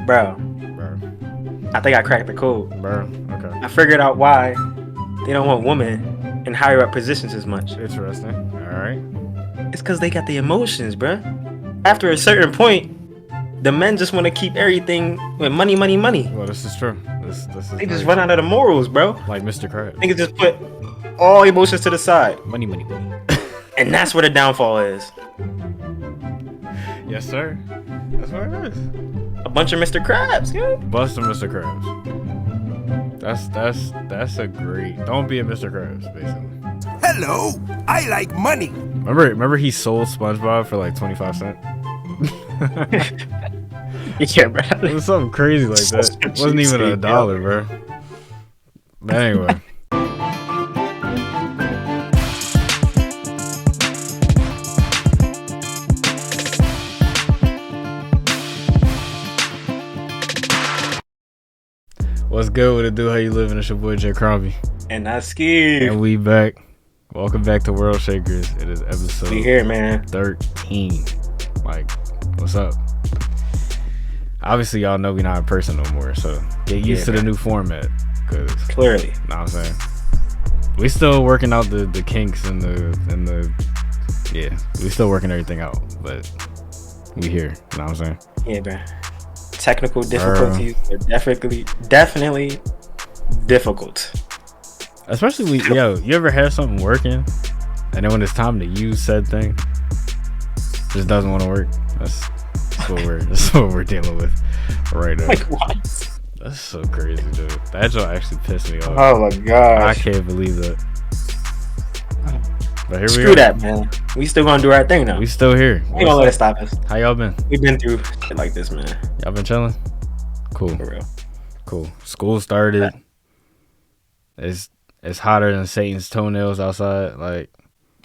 Bro, Bro. I think I cracked the code. Bro. Okay. I figured out why they don't want women in higher up positions as much. Interesting. All right. It's because they got the emotions, bro. After a certain point, the men just want to keep everything with money, money, money. Well, this is true. This is They just nice. run out of the morals, bro. Like Mr. Krabs. Niggas just put all emotions to the side. Money, money, money. And that's where the downfall is. Yes, sir. That's what it is. A bunch of Mr. Krabs, yeah. Bust a Mr. Krabs. That's a great. Don't be a Mr. Krabs, basically. Hello, I like money. Remember he sold SpongeBob for like 25 cents? Yeah, bro. It was something crazy like that. It wasn't even $1, bro. But anyway. What's good? What it do? How you living? It's your boy Jay Crombie. And that's Ski. And we back. Welcome back to World Shakers. It is episode We here, man. 13. Like, what's up? Obviously, y'all know we not in person no more, so get used to the new format. Cause Clearly. know what I'm saying? We still working out the kinks and the yeah, we still working everything out, but we here. Know what I'm saying? Yeah, bro. Technical difficulties are definitely difficult. Especially you ever have something working and then when it's time to use said thing, just doesn't want to work. That's what we're dealing with right now. Like what? That's so crazy, dude. That joke actually pissed me off. Oh my gosh. I can't believe that. But here Screw we are. that, man. We still gonna do our thing now. We still here. We ain't gonna let it stop us. How y'all been? We've been through shit like this, man. Y'all been chilling? Cool. For real. Cool. School started. It's hotter than Satan's toenails outside. Like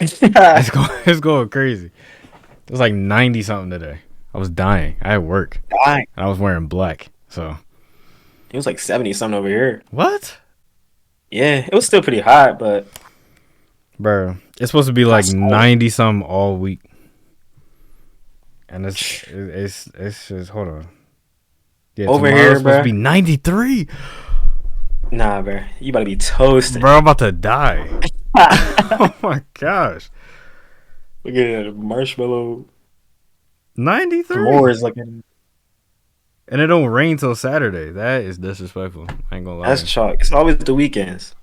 it's going crazy. It was like 90 something today. I was dying. I had work. Dying. And I was wearing black. So It was like 70 something over here. what? Yeah, it was still pretty hot, but Bro, it's supposed to be like 90 something all week. And it's just hold on. Yeah, over tomorrow's here, supposed bro. to be 93. Nah, bro. You about to be toasted. Bro, I'm about to die. Oh my gosh. Look at that marshmallow. 93. S'mores looking. And it don't rain till Saturday. That is disrespectful. I ain't gonna lie. That's chalk. It's always the weekends.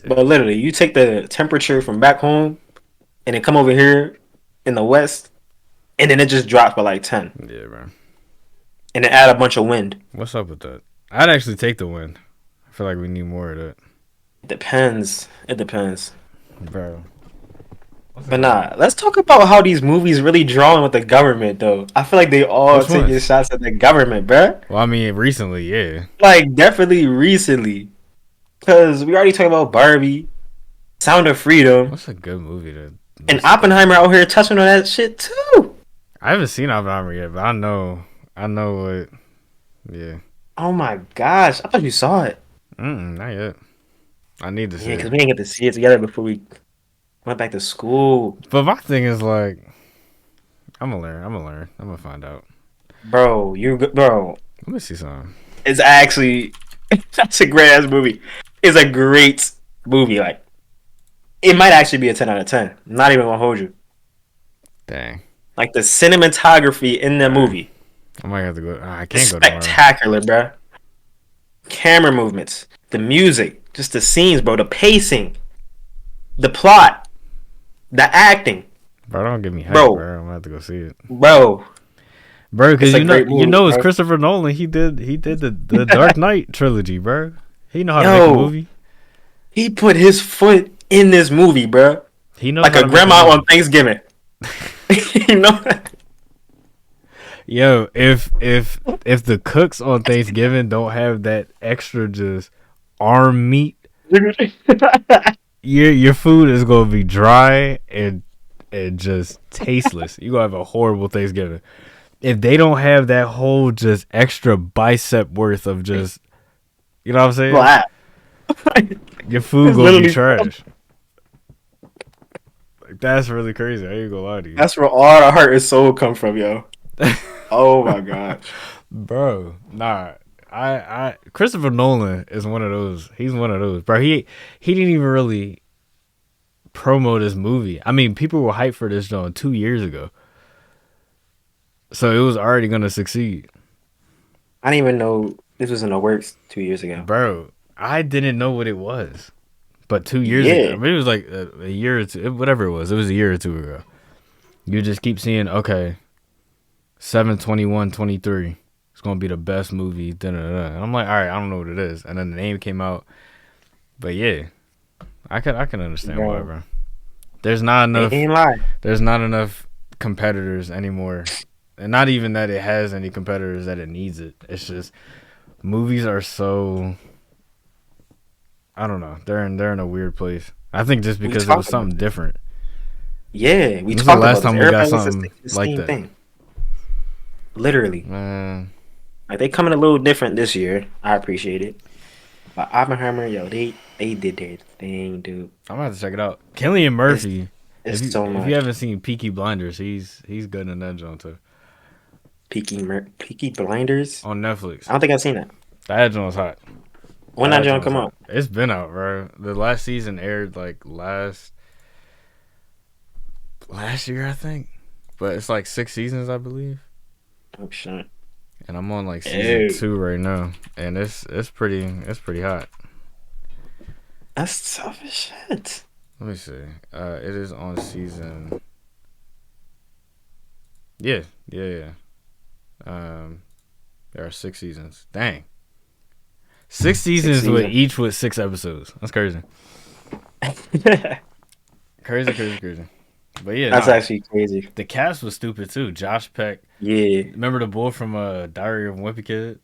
But literally, you take the temperature from back home and then come over here in the west, and then it just drops by like 10. Yeah, bro. And then add a bunch of wind. What's up with that? I'd actually take the win. I feel like we need more of that. It depends. It depends. Bro. But nah, let's talk about how these movies really drawing with the government, though. I feel like they all Which taking ones? shots at the government, bruh. Well, I mean, recently, yeah. Like, definitely recently. Because we already talked about Barbie, Sound of Freedom, What's a good movie to... and Oppenheimer out here touching on that shit, too. I haven't seen Oppenheimer yet, but I know what... Yeah. Oh my gosh. I thought you saw it. Not yet. I need to see Yeah, because it. we didn't get to see it together before we went back to school. But my thing is, like... I'm gonna learn. I'm gonna find out. Bro, bro, Let me see something. it's actually... That's a great-ass movie. It's a great movie. Like, it might actually be a 10 out of 10. Not even gonna hold you. Dang. Like, the cinematography in the movie. I might have to go... I It's can't go tomorrow. spectacular, bruh. Camera movements, the music, just the scenes, bro, the pacing, the plot, the acting, Bro, don't give me hype, Bro. bro. I'm gonna have to go see it. bro. Bro, because It's a you know, great movie, it's bro. Christopher Nolan. He did the Dark Knight trilogy, bro. He know how to Yo. make a movie. He put his foot in this movie, bruh. He knows Like how a to make grandma movie. on Thanksgiving. You know? Yo, if the cooks on Thanksgiving don't have that extra just arm meat, your food is gonna be dry and just tasteless. You gonna have a horrible Thanksgiving. If they don't have that whole just extra bicep worth of just, you know what I'm saying? Black. Your food It's gonna be literally- trash. Like, that's really crazy. I ain't gonna lie to you. That's where all the heart and soul come from, yo. Oh my god. Bro, nah. Christopher Nolan is one of those. He's one of those, bro. He didn't even really promo this movie. I mean, people were hyped for this joint 2 years ago, so it was already gonna succeed. I didn't even know this was in the works 2 years ago. Bro, I didn't know what it was, but 2 years ago, I Yeah, mean, it was like a year or two, whatever it was. It was a year or two ago. You just keep seeing, okay, 7/21/23. It's gonna be the best movie. Da, da, da. And I'm like, all right, I don't know what it is. And then the name came out, but yeah, I can understand why, bro. bro. There's not They enough. ain't lying. There's not enough competitors anymore, and not even that it has any competitors that it needs it. It's just movies are so. I don't know. They're in a weird place. I think just We because it was talked about something this. different. Yeah, we When's the talked last about this. time we got Everybody was just something thinking the like same that? thing. Literally, Man, like they coming a little different this year. I appreciate it. But Oppenheimer, yo, they did their thing, dude. I'm gonna have to check it out. Killian It's Murphy. If it's you so if you much. haven't seen Peaky Blinders, he's good in that joint too. Peaky Blinders. On Netflix. I don't think I've seen that. That joint's hot. When that That John joint's come hot. out? It's been out, bro. The last season aired like last year, I think. But it's like 6 seasons, I believe. Oh shit. And I'm on like season Ew. 2 right now, and it's pretty hot. That's tough as shit. Let me see. It is on season. Yeah, yeah, yeah. There are 6 seasons. Dang, 6 seasons with Season. each with 6 episodes. That's crazy. Crazy. But yeah, That's nah, actually crazy. the cast was stupid too. Josh Peck. Yeah. Remember the boy from Diary of a Wimpy Kid?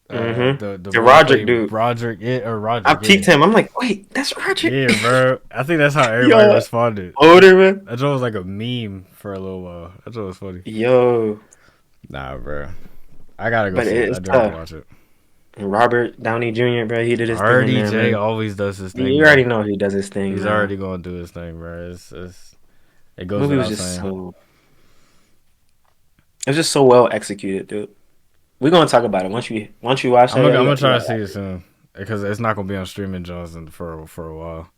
Mm-hmm. The The boy that Roderick played dude. Broderick, I Roderick, yeah. peeked him. I'm like, wait, that's Roderick. Yeah, bro. I think that's how everybody Yo, responded. older man. That joke was like a meme for a little while. That joke was funny. Yo, Nah, bro. I gotta go but see it. it's I do have to tough. watch it. And Robert Downey Jr., bro, he did his thing in there, RDJ man. always does his thing, You bro. already know he does his thing, He's man. already gonna do his thing, bro. It The goes movie was without just saying. so. It was just so well executed, dude. We're gonna talk about it once you watch I'm that. gonna, Yeah, I'm you gonna got, you try to got see it soon because it's not gonna be on streaming Jones for a while.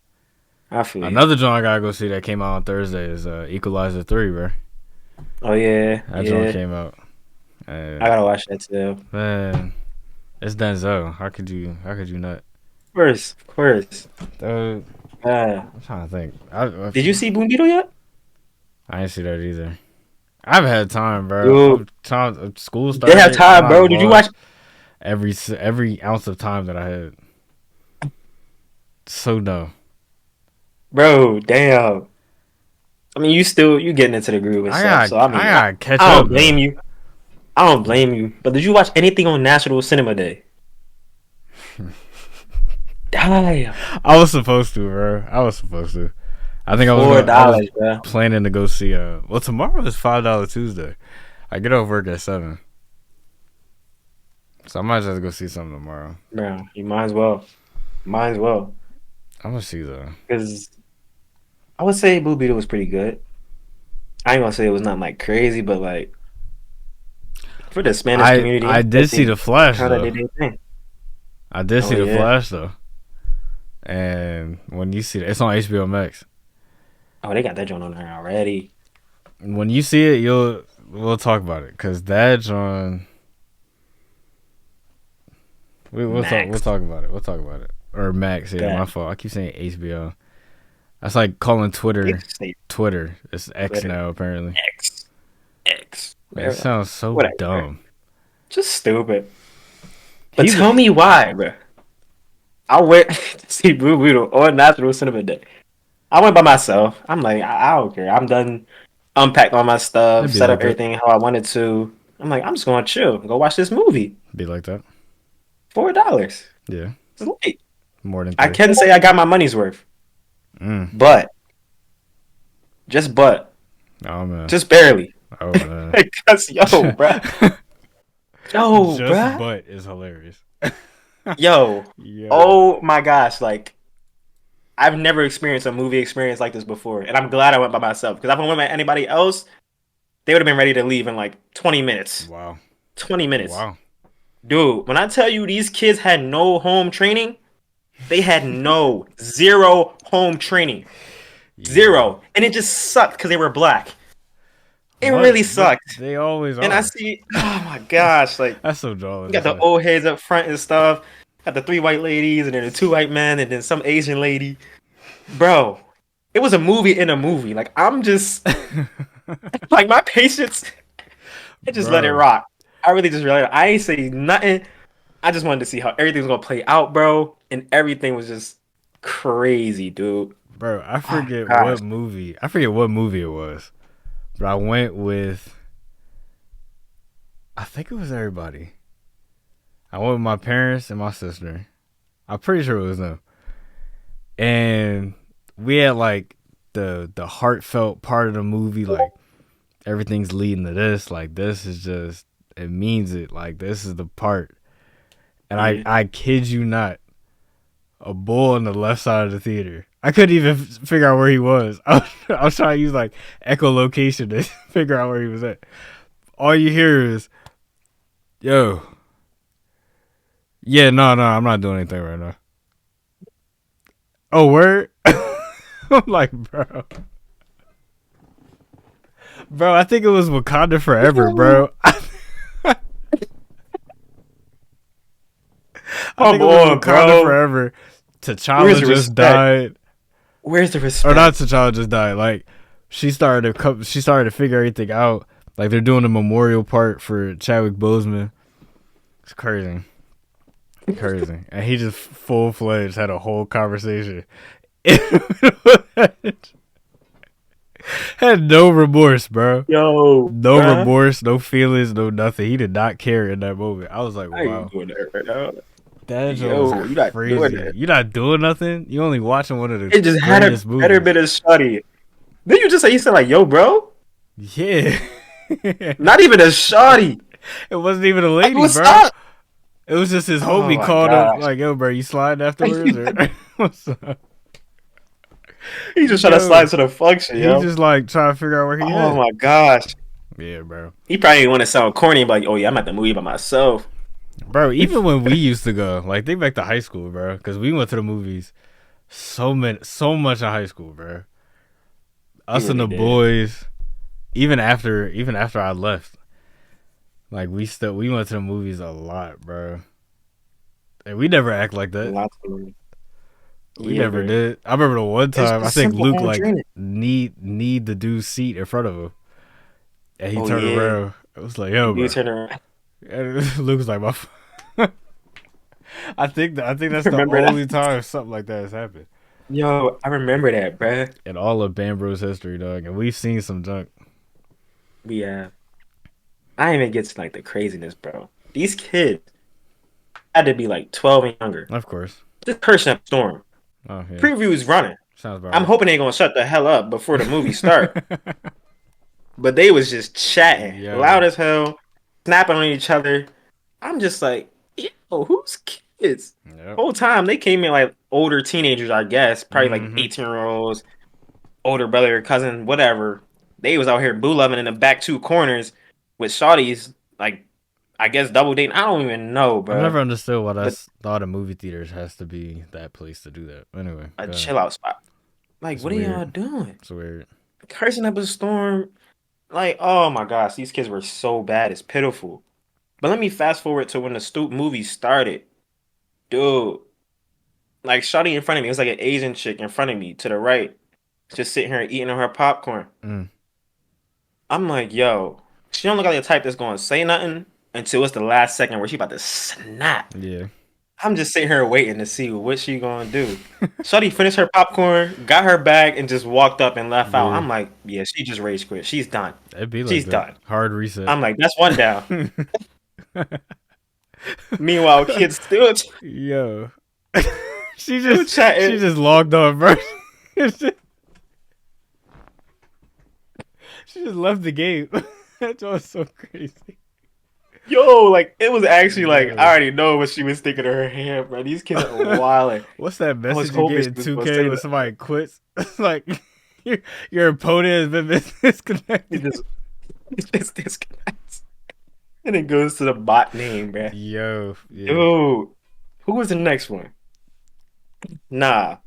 I feel you. Another joint I gotta go see that came out on Thursday is Equalizer 3, bro. Oh yeah, That joint yeah. came out. I gotta watch that too. Man, it's Denzel. How could you not? Of course. Dude, Uh, I'm trying to think. did you see Boom Beetle yet? I ain't see that either. I've had time, bro. Dude, School you did have started, and time, I bro. Did you watch? lost every ounce of time that I had. So dumb. Bro, damn. I mean, you getting into the groove and stuff. So I mean, I gotta catch I up don't though. blame you. I don't blame you. But did you watch anything on National Cinema Day? Damn. I was supposed to, bro. I was supposed to. I think $4, I was bro. planning to go see. Well, tomorrow is $5 Tuesday. I get off work at 7, so I might just go see something tomorrow. Bro, you might as well. Might as well. I'm gonna see though. Because I would say Blue Beetle was pretty good. I ain't gonna say it was not like crazy, but like for the Spanish community, I did see the Flash kind of though. did their thing. I did Oh see the yeah. Flash though. And when you see it, it's on HBO Max. Oh, they got that joint on there already. When you see it, we'll talk about it because that's on. We'll Max. talk about it. We'll talk about it. Or Max, yeah, Yeah. my fault. I keep saying HBO. That's like calling Twitter Twitter. It's X Twitter. now apparently. X. That sounds so Whatever. dumb. Just stupid. But He- tell me why, bro. I went to see Blue Beetle on National Cinema Day. I went by myself. I'm like, I don't care. I'm done. Unpacked all my stuff, It'd be set like up that. everything how I wanted to. I'm like, I'm just gonna chill, go watch this movie. Be like that. $4. Yeah, It's late. more than I 3. can say I got my money's worth, Mm. but Oh man. just barely. Oh man. Because yo, bro, yo, Just bro, but is hilarious. yo, Yeah. oh my gosh, like I've never experienced a movie experience like this before, and I'm glad I went by myself. Because if I went by anybody else, they would have been ready to leave in like 20 minutes. Wow. 20 minutes. Wow. Dude, when I tell you these kids had no home training, they had zero home training. Yeah. Zero. And it just sucked because they were black. It What? really But sucked. they always And I are. see, oh my gosh, like, That's so you jealous. got It's the like, old heads up front and stuff. Got the 3 white ladies and then the 2 white men and then some Asian lady. Bro, it was a movie in a movie. Like, I'm just, like, my patience, I just let it bro, rock. I really just realized I ain't say nothing. I just wanted to see how everything was gonna play out, bro. And everything was just crazy, dude. bro. I Oh forget my gosh. what movie. I forget what movie it was, but I went with. I think it was everybody. I went with my parents and my sister. I'm pretty sure it was them. And we had like the heartfelt part of the movie, like everything's leading to this. Like this is just it means it. Like this is the part. And Yeah. I kid you not, a bull on the left side of the theater. I couldn't even figure out where he was. I was trying to use like echolocation to figure out where he was at. All you hear is, "Yo, yeah, no, I'm not doing anything right now." Oh, word? I'm like, bro. I think it was Wakanda Forever, bro. I think Come it was on, Wakanda bro. Forever. Where's T'Challa the just respect? died. Where's the Or not respect? T'Challa just died. Like she started to figure everything out. Like they're doing a memorial part for Chadwick Boseman. It's crazy, crazy. And he just full fledged had a whole conversation. Had no remorse, bro. Yo, No bruh. remorse, no feelings, no nothing. He did not care in that moment. I was like, I ain't wow, doing that right now. that joke was Yo, you not doing crazy. that. You not doing nothing. You only watching one of the It just had a greatest better movies. bit of shawty. Then you said like, yo, bro? Yeah. Not even a shawty. It wasn't even a Like, lady, what's bro. up? It was just his Oh homie my called him gosh. like, "Yo, bro, you sliding afterwards or what's up?" He just trying to Yo, slide to the function, he yo. just like trying to figure out where he Oh at. my gosh. Yeah, bro. He probably want to sound corny and be like, oh yeah, I'm at the movie by myself. Bro, even when we used to go, like think back to high school, bro, because we went to the movies so much in high school, bro. He Us and really the did. boys, even after I left, like we went to the movies a lot, bro. And we never act like that. Lots of money. We Yeah, never bro. did. I remember the one It's time I just think simple Luke home like training. need the dude's seat in front of him, and he Oh turned yeah. around. It was like, yo, You bro. turn around. And Luke was like, my. I think that's the Remember that? only time something like that has happened Yo, I remember that, bruh. in all of Bambro's history, dog. And we've seen some junk. Yeah. I didn't even get to like the craziness, bro. These kids had to be like 12 and younger. Of course. This person up storm. Oh yeah, Preview is running. sounds about I'm right. hoping they gonna shut the hell up before the movie start. But they was just chatting Yo, loud as hell, snapping on each other. I'm just like, yo, who's kids? yep. Whole time they came in like older teenagers, I guess, probably like Mm-hmm. 18-year-olds, older brother, cousin, whatever. They was out here boo loving in the back 2 corners with shawties, like I guess double dating. I don't even know, I've bro. never understood why But that's thought of movie theaters has to be that place to do that. Anyway, a go ahead. chill out spot. Like, It's what are weird. y'all doing? It's weird. Cursing up a storm. Like, oh my gosh, these kids were so bad. It's pitiful. But let me fast forward to when the Stoop movie started. Dude, like shawty in front of me. It was like an Asian chick in front of me to the right, just sitting here eating on her popcorn. Mm. I'm like, yo, she don't look like the type that's going to say nothing until it's the last second where she about to snap. Yeah. I'm just sitting here waiting to see what she gonna do. Shawty finished her popcorn, got her bag, and just walked up and left out. Yeah. I'm like, yeah, she just rage quit. She's done. It'd be like She's that. done. Hard reset. I'm like, that's one down. Meanwhile, kids still Yo. she still just chatting. she just logged on, bro. She just left the game. That was so crazy. Yo, like it was actually like Yeah. I already know what she was thinking of her hand, bro. These kids are wild. What's that I was message you hoping get she in was gonna 2K say when that. somebody quits? Like your opponent has been He disconnected. just disconnects. And it goes to the bot name, bruh. Yo, yeah, Dude, who was the next one? Nah.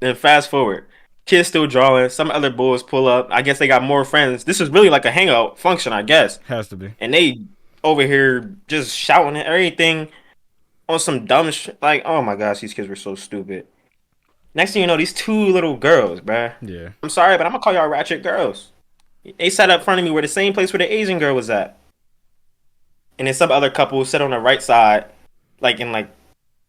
Then fast forward. Kids still drawing. Some other bulls pull up. I guess they got more friends. This is really like a hangout function, I guess. has to be. And they over here just shouting at everything on some dumb shit. Like, oh my gosh, these kids were so stupid. Next thing you know, these two little girls, bruh. Yeah, I'm sorry, but I'm gonna call y'all ratchet girls. They sat up front of me where the same place where the Asian girl was at. And then some other couple sat on the right side, like in like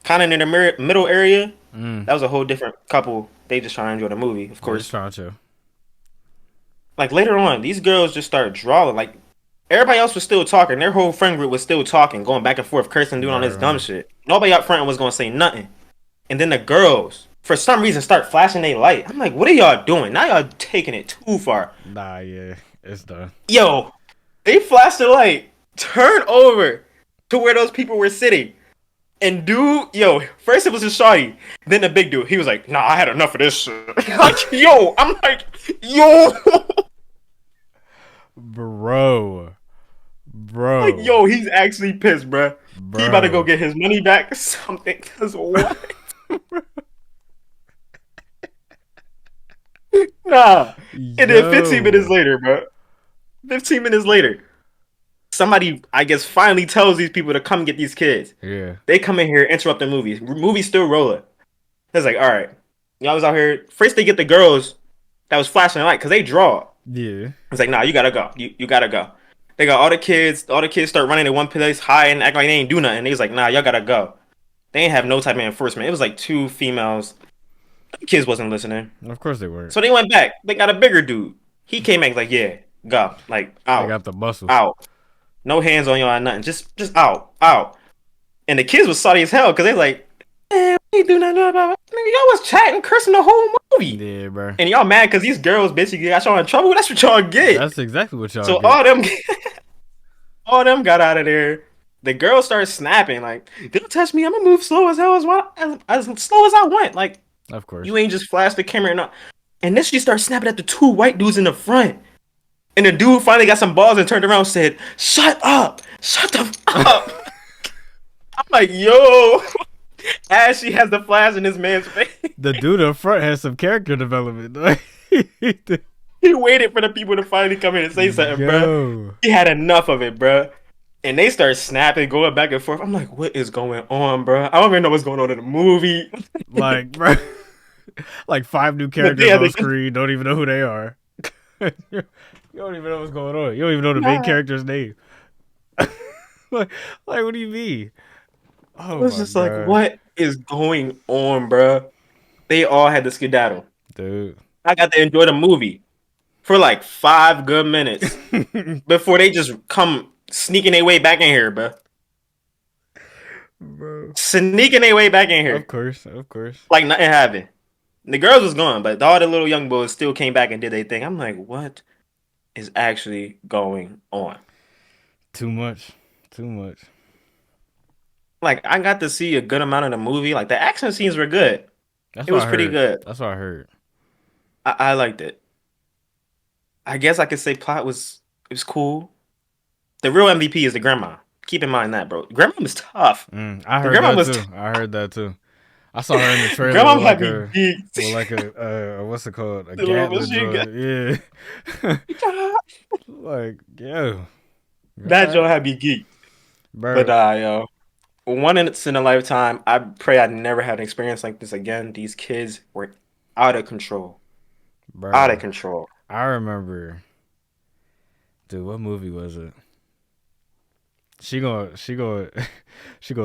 kind of in the middle area. That was a whole different couple. They just trying to enjoy the movie, of yeah, just course. trying to. Like later on, these girls just started drawing. Like everybody else was still talking. Their whole friend group was still talking, going back and forth, cursing, doing all this dumb Bro, shit. Nobody up front was gonna say nothing. And then the girls, for some reason, start flashing their light. I'm like, what are y'all doing? Now y'all taking it too far. nah, yeah, it's done. Yo, they flashed the light, turn over to where those people were sitting. And dude, yo, first it was a shawty, then the big dude. He was like, nah, I had enough of this shit. Like, yo, I'm like, yo. Bro, Like, bro, yo, he's actually pissed, bruh. He about to go bro. get his money back or something. Cause what? Nah. And then 15 minutes Yo, later, bruh. 15 minutes later, somebody, I guess, finally tells these people to come get these kids. yeah, They come in here, interrupt the movie. Movie's still rolling. It's like, all right, y'all was out here. First, they get the girls that was flashing the light because they draw. yeah. It's like, nah, you gotta go. You gotta go. They got all the kids. All the kids start running in one place, high and act like they ain't do nothing. They was like, nah, y'all gotta go. They ain't have no type of enforcement. It was like two females. The kids wasn't listening, Of course they weren't. so they went back. They got a bigger dude. He came back like, yeah, go, like They out, got the muscle. out. No hands on y'all, nothing. Just out, out. And the kids was salty as hell because they like, man, we ain't do nothing about it. Nigga, y'all was chatting, cursing the whole movie. Yeah, bro. And y'all mad because these girls basically got y'all in trouble. That's what y'all get. That's exactly what y'all So get. all them got out of there. The girls started snapping like, "Don't touch me! I'm gonna move slow as hell as slow as I want." Like Of course. you ain't just flash the camera and not. And then she started snapping at the two white dudes in the front. And the dude finally got some balls and turned around and said, "Shut up! Shut the up!" I'm like, "Yo!" As she has the flash in this man's face. The dude up front has some character development. He waited for the people to finally come in and say something, bro. Yo. He had enough of it, bro. And they start snapping, going back and forth. I'm like, what is going on, bro? I don't even know what's going on in the movie. Like, bro. Like 5 new But characters yeah, on screen. Don't even know who they are. You don't even know what's going on. You don't even know the main character's name. like, what do you mean? I Oh was my just like, god, what is going on, bro? They all had to skedaddle. dude. I got to enjoy the movie for like 5 good minutes before they just come sneaking their way back in here, bro. Bro. Sneaking their way back in Of here. course, of course. Like nothing happened. The girls was gone, but all the little young boys still came back and did their thing. I'm like, what is actually going on? Too much. Too much. Like, I got to see a good amount of the movie. Like, the action scenes were good. That's It what was I pretty heard. good. That's what I heard. I liked it. I guess I could say plot was it was cool. The real MVP is the grandma. Keep in mind that, bro. Grandma was tough. I The heard grandma that was too. I heard that too. I saw her in the trailer grandma had me geeked. with like a what's it called? A The little Gatling machine gun. gun. Yeah. Like, yo. That Alright. joint had me geeked. But Bro. yo, one in a lifetime. I pray I never had an experience like this again. These kids were out of control. Out of Bro. control. I remember, dude, what movie was it? She gonna she gonna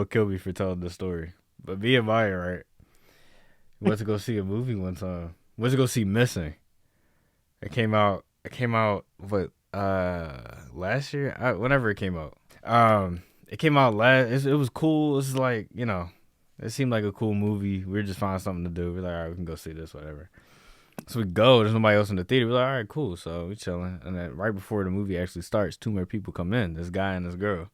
kill me for telling this story. But me and Maya, right? Went to go see a movie one time. Went to go see Missing. It came out what last year? Whenever it came out. It came out it was cool. It was like, it seemed like a cool movie. We were just finding something to do. We're like, all right, we can go see this, whatever. So we go. There's nobody else in the theater. We're like, all right, cool. So we chilling. And then right before the movie actually starts, 2 more people come in. This guy and this girl.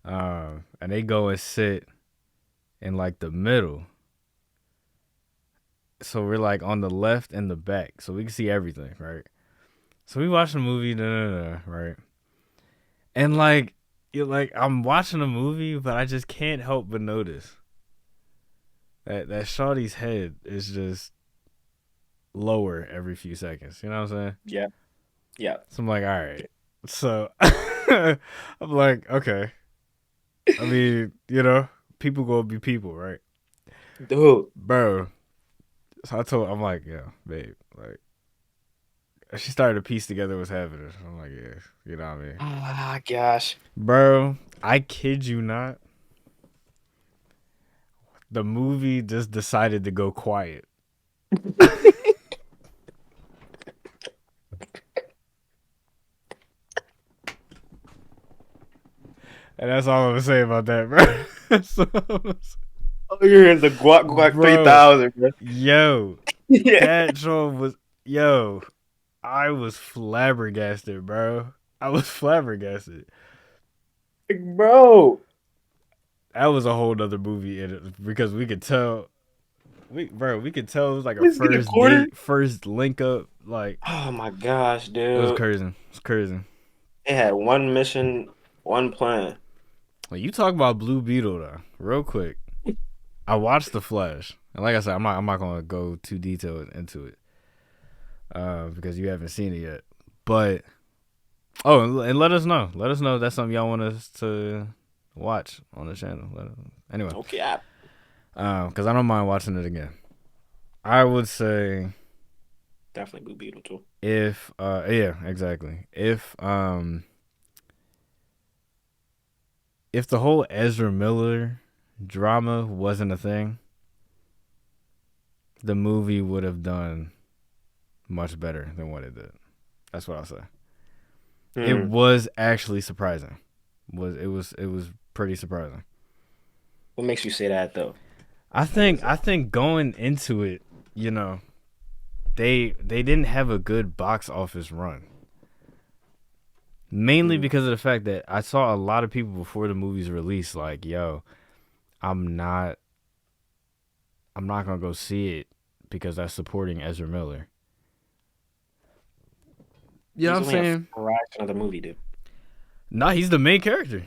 And they go and sit in like the middle. So we're like on the left and the back, so we can see everything, right? So we watch the movie, right? And like, you like I'm watching a movie, but I just can't help but notice that Shawty's head is just lower every few seconds. You know what I'm saying? Yeah, yeah. So I'm like, all right. So I'm like, okay. I mean, people gonna be people, right, Dude. bro? So I'm like, yeah, babe, like she started to piece together what's happening. I'm like, yeah, you know what I mean, Ah, gosh. bro. I kid you not. The movie just decided to go quiet. And that's all I'm gonna say about that, bro. So, Oh, you're in the Guac Guac bro, 3000, bro. yo, Yeah. that show was, yo, I was flabbergasted, bro. I was flabbergasted. Like, bro. That was a whole nother movie in it because we could tell, we could tell it was like a Let's get a first quarter. date, first link up. Like Oh my gosh, it was dude. crazy. It's crazy. They had one mission, one plan. Well, you talk about Blue Beetle though, real quick. I watched The Flash, and like I said, I'm not gonna go too detailed into it, because you haven't seen it yet. But and let us know. Let us know if that's something y'all want us to watch on the channel. Anyway, Okay, because I don't mind watching it again. I would say definitely Blue Beetle too. if yeah, exactly. If the whole Ezra Miller drama wasn't a thing, the movie would have done much better than what it did. That's what I'll say. It Hmm. was actually surprising. It was pretty surprising. What makes you say that though? Like, I think going into it, you know, they didn't have a good box office run. Mainly mm, because of the fact that I saw a lot of people before the movie's release like, yo, I'm not I'm not gonna go see it because that's supporting Ezra Miller. You know he's what I'm only a saying? fraction of the movie, dude. Nah, he's the main character.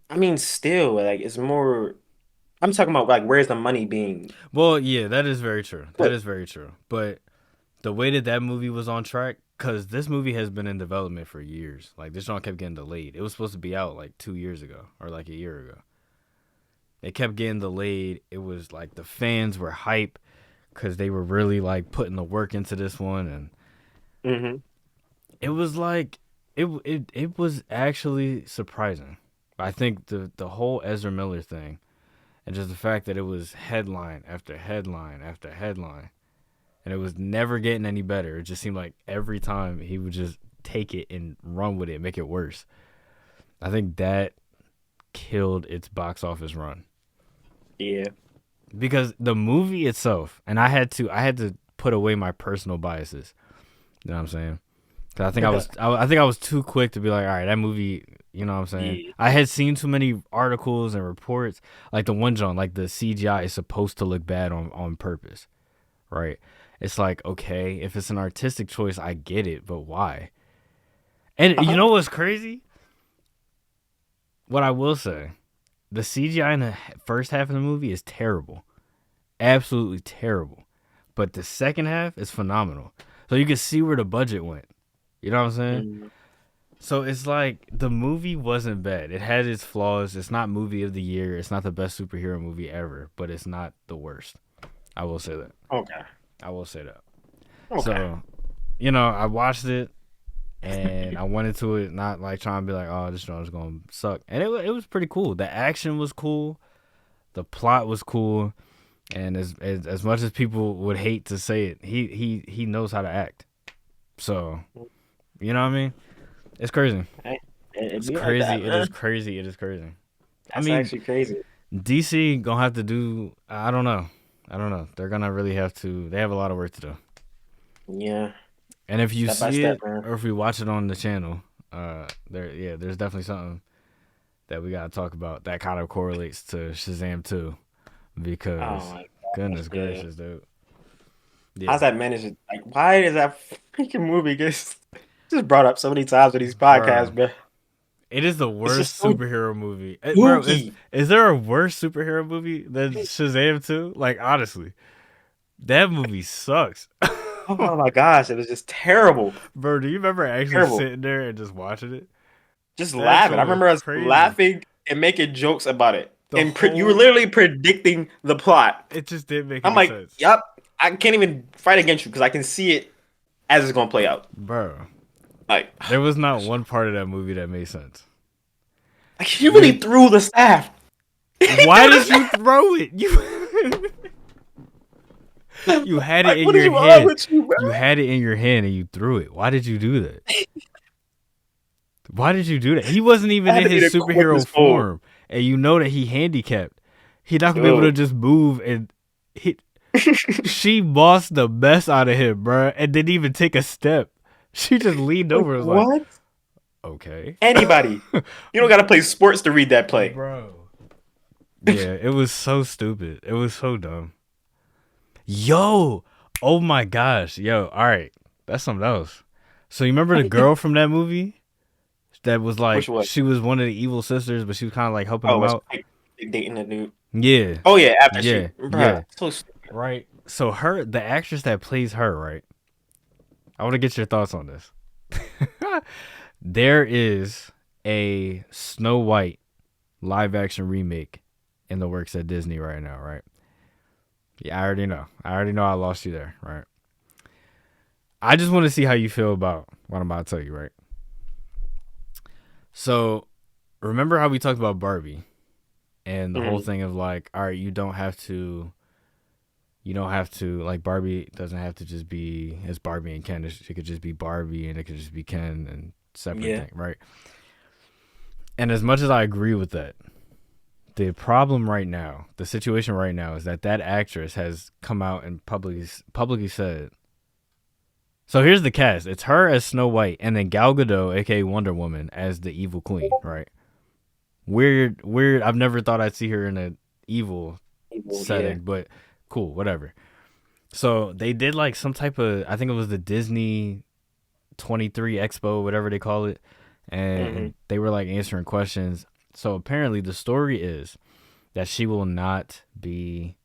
I mean, still, like, it's more. I'm talking about like, where's the money being Well, yeah, that is very true. That put? is very true. But the way that movie was on track, because this movie has been in development for years. Like, this song kept getting delayed. It was supposed to be out like 2 years ago or like a year ago. It kept getting delayed. It was like the fans were hype because they were really like putting the work into this one, and Hmm. it was like it was actually surprising. I think the whole Ezra Miller thing, and just the fact that it was headline after headline after headline, and it was never getting any better. It just seemed like every time he would just take it and run with it, make it worse. I think that killed its box office run Yeah. because the movie itself, and I had to put away my personal biases. You know what I'm saying? 'Cause I think I was too quick to be like, all right, that movie. You know what I'm saying? Yeah. I had seen too many articles and reports, like the one John, like the CGI is supposed to look bad on purpose, right? It's like, okay, if it's an artistic choice, I get it, but why? And you Uh-huh. know what's crazy? What I will say, the CGI in the first half of the movie is terrible, absolutely terrible, but the second half is phenomenal. So you can see where the budget went. You know what I'm saying? Mm. So it's like the movie wasn't bad. It had its flaws. It's not movie of the year. It's not the best superhero movie ever, but it's not the worst. I will say that. Okay. I will say that. Okay. So, I watched it and I went into it not like trying to be like, oh, this show is gonna suck. And it was pretty cool. The action was cool. The plot was cool. And as much as people would hate to say it, he knows how to act. So, you know what I mean? It's crazy. Hey, it It's be like that, crazy. It is man. crazy. It is crazy. I That's mean, actually crazy. DC gonna have to do. I don't know. I don't know. They're gonna really have to. They have a lot of work to do. Yeah. And if you Step by see step, it, man. or if we watch it on the channel, there's definitely something that we gotta talk about that kind of correlates to Shazam 2, Oh because my gosh, goodness dude. gracious, dude. Yeah, How's that managed? Like, why is that freaking movie just brought up so many times with these bro. podcasts, bro? It is the It's worst just so superhero movie. Bro, is dookie. is there a worse superhero movie than Shazam 2? Like, honestly, that movie sucks. Oh my gosh, it was just terrible. Bro, do you remember actually Terrible. sitting there and just watching it? Just That laughing. I joint was remember us crazy. laughing and making jokes about it. The And you were whole literally predicting the plot. it just didn't make I'm any like, sense. yep, I can't even fight against you because I can see it as it's gonna play out. Bro, Like, there was not one part of that movie that made sense. like you really With threw the staff. why did you throw it? You you had it Like, in what is your wrong hand. with you, bro? You had it in your hand and you threw it. Why did you do that? Why did you do that? He wasn't even That had in to be his the superhero quickest move. form, and you know that he handicapped. He not gonna be able to Dude. just move, and he, she bossed the mess out of him, bruh, and didn't even take a step. She just leaned Like, over and was like, what? okay. Anybody. You don't gotta play sports to read that play. Bro. Yeah, it was so stupid. It was so dumb. Yo, oh my gosh. Yo, all right. That's something else. So you remember the girl from that movie? That was Which like, one? she was one of the evil sisters, but she was kind of like helping Oh, them was out. Pike dating the dude? Yeah. Oh yeah, after she, Yeah. bruh, Yeah. so stupid. Right. So the actress that plays her, right? I want to get your thoughts on this. There is a Snow White live action remake in the works at Disney right now, right? Yeah, I already know. I lost you there, right? I just want to see how you feel about what I'm about to tell you, right? So, remember how we talked about Barbie and the whole Mhm. thing of like, all right, you don't have to like Barbie doesn't have to just be as Barbie and Ken. It could just be Barbie and it could just be Ken and separate Yeah. thing, right? And as much as I agree with that, the problem right now, the situation right now is that actress has come out and publicly said. So here's the cast. It's her as Snow White and then Gal Gadot, aka Wonder Woman, as the evil queen, right? Weird. I've never thought I'd see her in an evil Well, yeah. setting, but cool, whatever. So they did like some type of, I think it was the Disney 23 Expo, whatever they call it, Hmm. and they were like answering questions. So apparently the story is that she will not be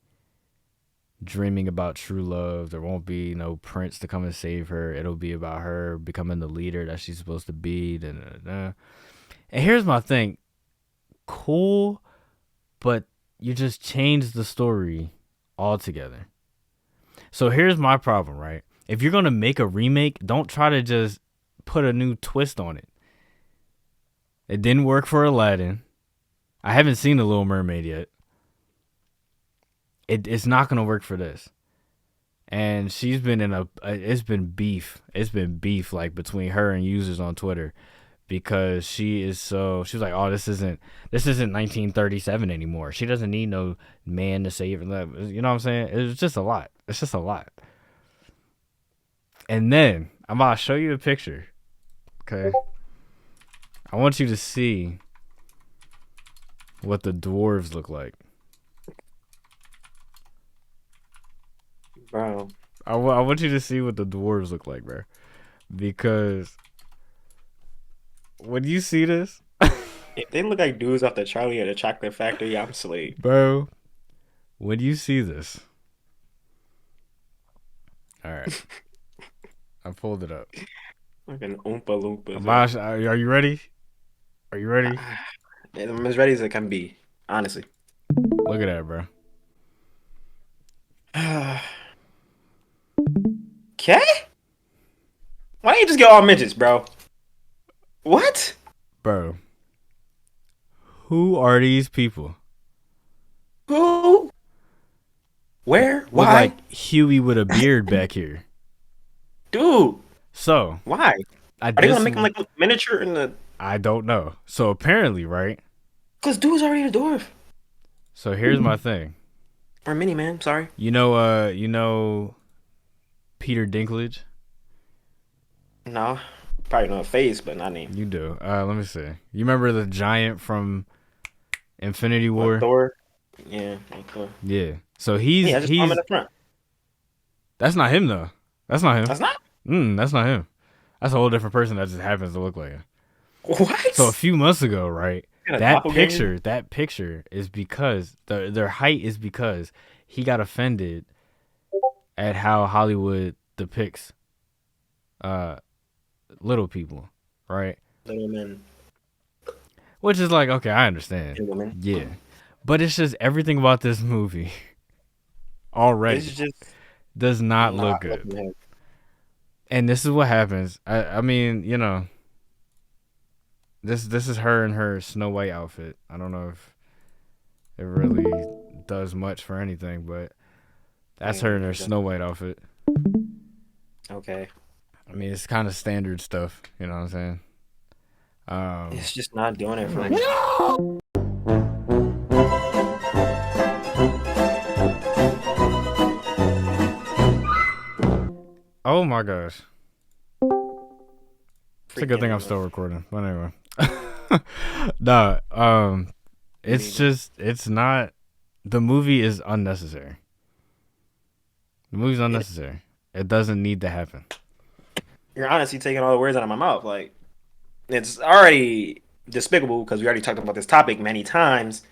dreaming about true love. There won't be no prince to come and save her. It'll be about her becoming the leader that she's supposed to be. Da, da, da. And here's my thing. Cool, but you just changed the story altogether. So here's my problem, right? If you're going to make a remake, don't try to just put a new twist on it. It didn't work for Aladdin. I haven't seen The Little Mermaid yet. It's not going to work for this. And she's been it's been beef. It's been beef like between her and users on Twitter because she was like, oh, this isn't 1937 anymore. She doesn't need no man to save her. You know what I'm saying? It's just a lot. It's just a lot. And then I'm about to show you a picture. Okay. I want you to see what the dwarves look like. Bro. I want you to see what the dwarves look like, bro. Because when you see this, If they look like dudes off the Charlie or the Chocolate Factory, I'm asleep. bro, when you see this, all right, I pulled it up. Like an Oompa Loompas. Amash, are you ready? Are you ready? I'm as ready as it can be, honestly. Look at that, bro. Okay? Why don't you just get all midgets, bro? What? Bro, who are these people? Who? Where? Look Why? like Huey with a beard back here. Dude, So, why? I Are they gonna just, make them like miniature in the? I don't know. So apparently, right? Cause dude's already a dwarf So here's my thing. or mini man. Sorry. You know Peter Dinklage? No, probably know a face, but not name. You do. Let me see. You remember the giant from Infinity What, War? Thor? Yeah, like Thor. Yeah. So Yeah, I just saw him he's in the front. that's not him though. That's not him. That's not. That's not him. That's a whole different person that just happens to look like him. So a What? few months ago, right? Got a That doppelganger? picture, that picture is because their height is because he got offended at how Hollywood depicts uh little people, right? Little men Which is like, okay, I understand. and women. Yeah. But it's just everything about this movie It's already just does not not look good. looking good. And this is what happens. I mean, this is her in her Snow White outfit. I don't know if it really does much for anything, but that's her in her Mm, Snow White outfit. okay. I mean, it's kind of standard stuff. You know what I'm saying? It's just not doing it for me. Oh my gosh, it's a good thing I'm Freaking still recording. But anyway, no, it's illegal. just it's not. The movie is unnecessary. The movie's It, unnecessary. It doesn't need to happen. you're honestly taking all the words out of my mouth. Like, it's already despicable because we already talked about this topic many times.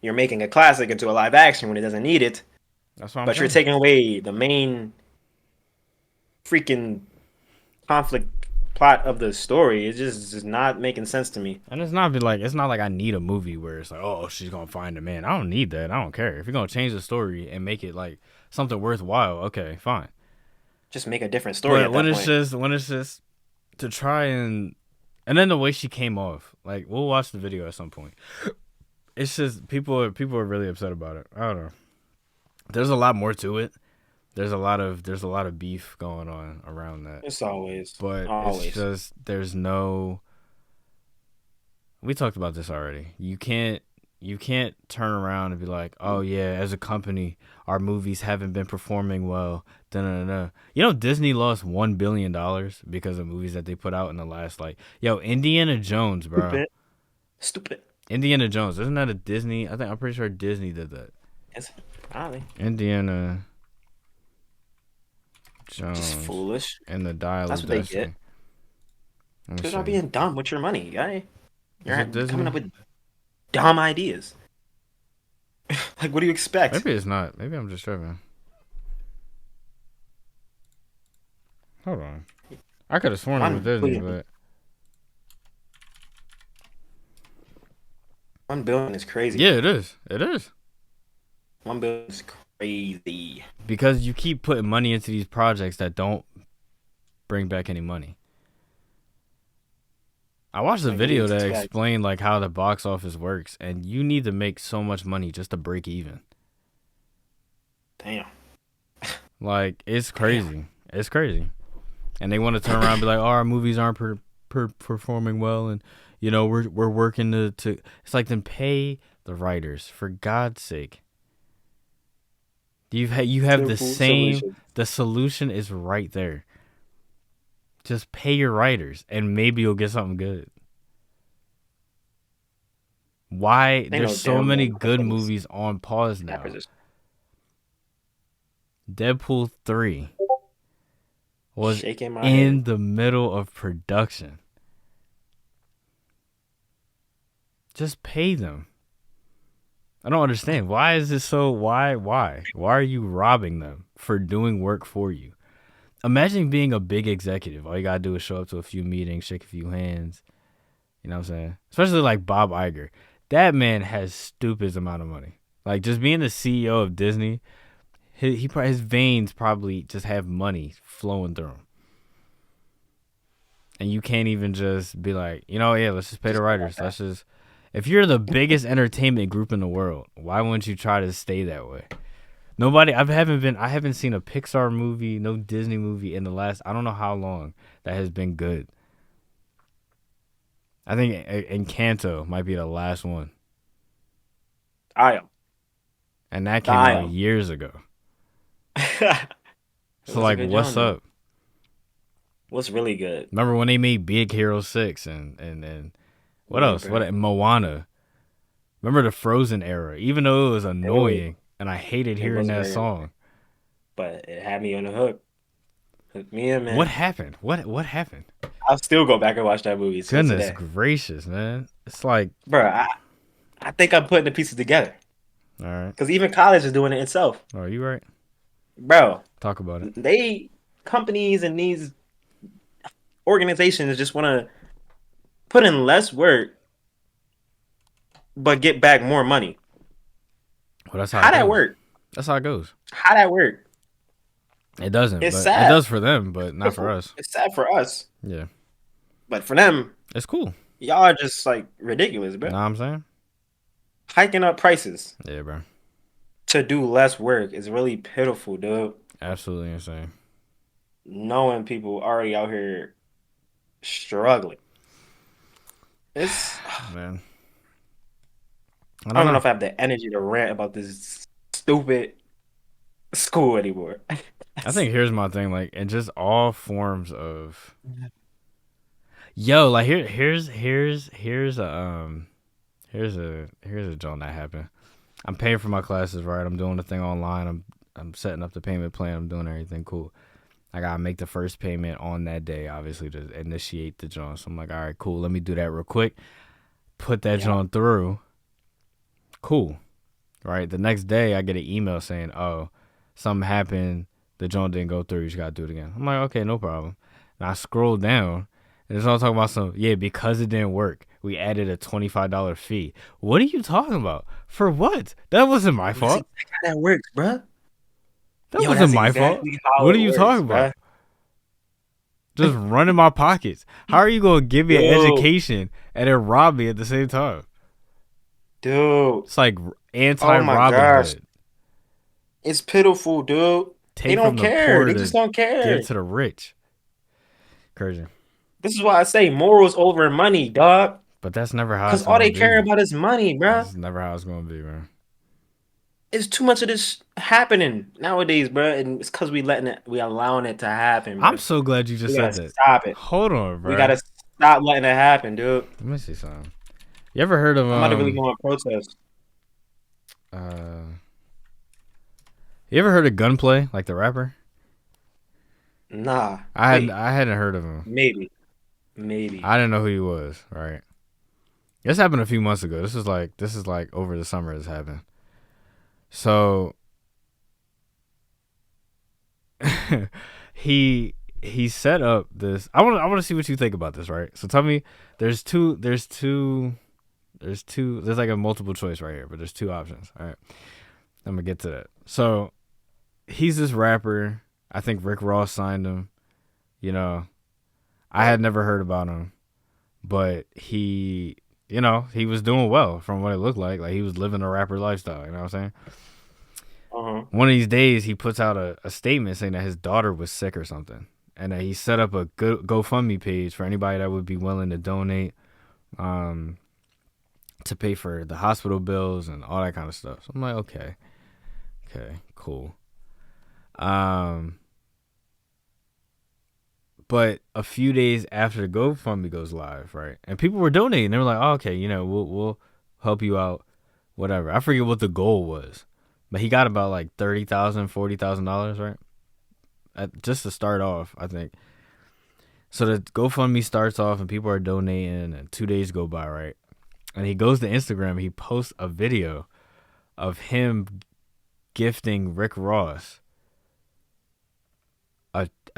You're making a classic into a live action when it doesn't need it, That's what I'm but you're saying. taking away the main freaking conflict plot of the story. It just is not making sense to me. And it's not like I need a movie where it's like, oh, she's gonna find a man. I don't need that. I don't care. If you're gonna change the story and make it like something worthwhile, okay, fine. Just make a different story But at that point. when it's just to try and then the way she came off, like we'll watch the video at some point. It's just people are really upset about it. I don't know. There's a lot more to it. There's a lot of beef going on around that. It's always, But it's always. just there's no. We talked about this already. You can't turn around and be like, oh yeah, as a company, our movies haven't been performing well. Da da da. You know, Disney lost $1 billion because of movies that they put out in the last Indiana Jones, bro. Stupid. Stupid. Indiana Jones, isn't that a Disney? I'm pretty sure Disney did that. It's probably Indiana just Jones foolish. and the Dial That's of what they get. Destiny. Let me Because not see. being dumb with your money, guy. Is You're it coming Disney? up with dumb ideas. Like, what do you expect? Maybe it's not. Maybe I'm just tripping. Hold on. I could have sworn it was One Disney, billion. but 1 billion is crazy. yeah, it is. It is. 1 billion is crazy. Because you keep putting money into these projects that don't bring back any money. I watched a Like, what do you video that expect? explained like how the box office works, and you need to make so much money just to break even. Damn. Like it's Damn. crazy. It's crazy. And they want to turn around and be like, "Oh, our movies aren't performing well, and we're working to." It's like then pay the writers for God's sake. You have the Simple same. solution. The solution is right there. Just pay your writers, and maybe you'll get something good. Why They there's know so damn well many the good companies movies on pause in that now? position. Deadpool 3 was Shaking my head. in the middle of production. Just pay them. I don't understand. Why is this so? Why are you robbing them for doing work for you? Imagine being a big executive. All you gotta do is show up to a few meetings, shake a few hands. You know what I'm saying? Especially like Bob Iger. That man has stupid amount of money. Like just being the CEO of Disney, he probably his veins probably just have money flowing through him. And you can't even just be like, yeah, let's just pay the Just go like writers. that. Let's just if you're the biggest entertainment group in the world, why wouldn't you try to stay that way? I haven't seen a Pixar movie, no Disney movie in the last I don't know how long that has been good. I think Encanto might be the last one. I am. And that came I out am. years ago. It So was a like good what's John though. up? What's really good? Remember when they made Big Hero 6 and what Yeah, else? bro. What Moana? Remember the Frozen era? Even though it was It was. annoying and I hated It hearing was that very, song. but it had me on the hook. Me and What man, happened? What happened? I'll still go back and watch that movie till Goodness today, gracious, man. It's like, bro. I think I'm putting the pieces together all right. because even college is doing it itself, Oh, you right. bro. Talk about it. They companies and these organizations just want to put in less work but get back more money. Well, that's how it How that goes. work? That's how it goes. How that work? It doesn't, It's but it sad. does for them, but not for us. It's sad for us, Yeah. but for them, It's cool. y'all are just like ridiculous, bro. Know what I'm saying? Hiking up prices Yeah, bro. to do less work is really pitiful, dude. Absolutely insane. Knowing people already out here struggling. It's Man. I I don't don't know know. if I have the energy to rant about this stupid school anymore. I think here's my thing, like, in just all forms of yo, like here's a joint that happened. I'm paying for my classes, right? I'm doing the thing online. I'm setting up the payment plan. I'm doing everything cool. I gotta make the first payment on that day, obviously, to initiate the joint. So I'm like, all right, cool. Let me do that real quick. Put that Yeah. joint through. Cool. Right. The next day, I get an email saying, "Oh, something happened. The joint didn't go through. You just gotta do it again." I'm like, "Okay, no problem." And I scroll down, and it's all talking about some. Yeah, because it didn't work, we added a $25 fee. What are you talking about? For what? That wasn't my That's fault. exactly how that works, bruh. That Yo, wasn't that's my fault. exactly how What are it you works, talking bruh. about? Just running my pockets. How are you gonna give me an Yo, education and then rob me at the same time? dude. It's like Oh my anti-Robin gosh. Hood. It's pitiful, dude. They Take don't from the care. poor They to just don't give care. to the rich. Crazy. This is why I say morals over money, dog. But that's never how Because it's all gonna they care be. about is money, This bruh. is never how it's gonna be, man. It's too much of this happening nowadays, bruh. And it's because we allowing it to happen, I'm bruh. so glad you We just gotta said that. stop it. Hold on, We bro. gotta stop letting it happen, dude. Let me see something. You ever heard of I'm about to really go on protest. uh you ever heard of Gunplay, like the rapper? Nah. I Wait. hadn't heard of him. Maybe. Maybe. I didn't know who he was, right? This happened a few months ago. This is like over the summer this happened. So he set up this. I want to see what you think about this, right? So tell me, there's like a multiple choice right here, but there's two options. All right, I'm gonna get to that. So he's this rapper. I think Rick Ross signed him. You know, I had never heard about him, but he was doing well from what it looked like. Like he was living a rapper lifestyle. You know what I'm saying? Uh-huh. One of these days, he puts out a statement saying that his daughter was sick or something, and that he set up a GoFundMe page for anybody that would be willing to donate, um, to pay for the hospital bills and all that kind of stuff. So I'm like, okay, cool. Um, but a few days after the GoFundMe goes live, right, and people were donating, they were like, oh, okay, we'll help you out, whatever. I forget what the goal was, but he got about like $30,000, $40,000, right? Just to start off, I think. So the GoFundMe starts off and people are donating, and 2 days go by, right? And he goes to Instagram and he posts a video of him gifting Rick Ross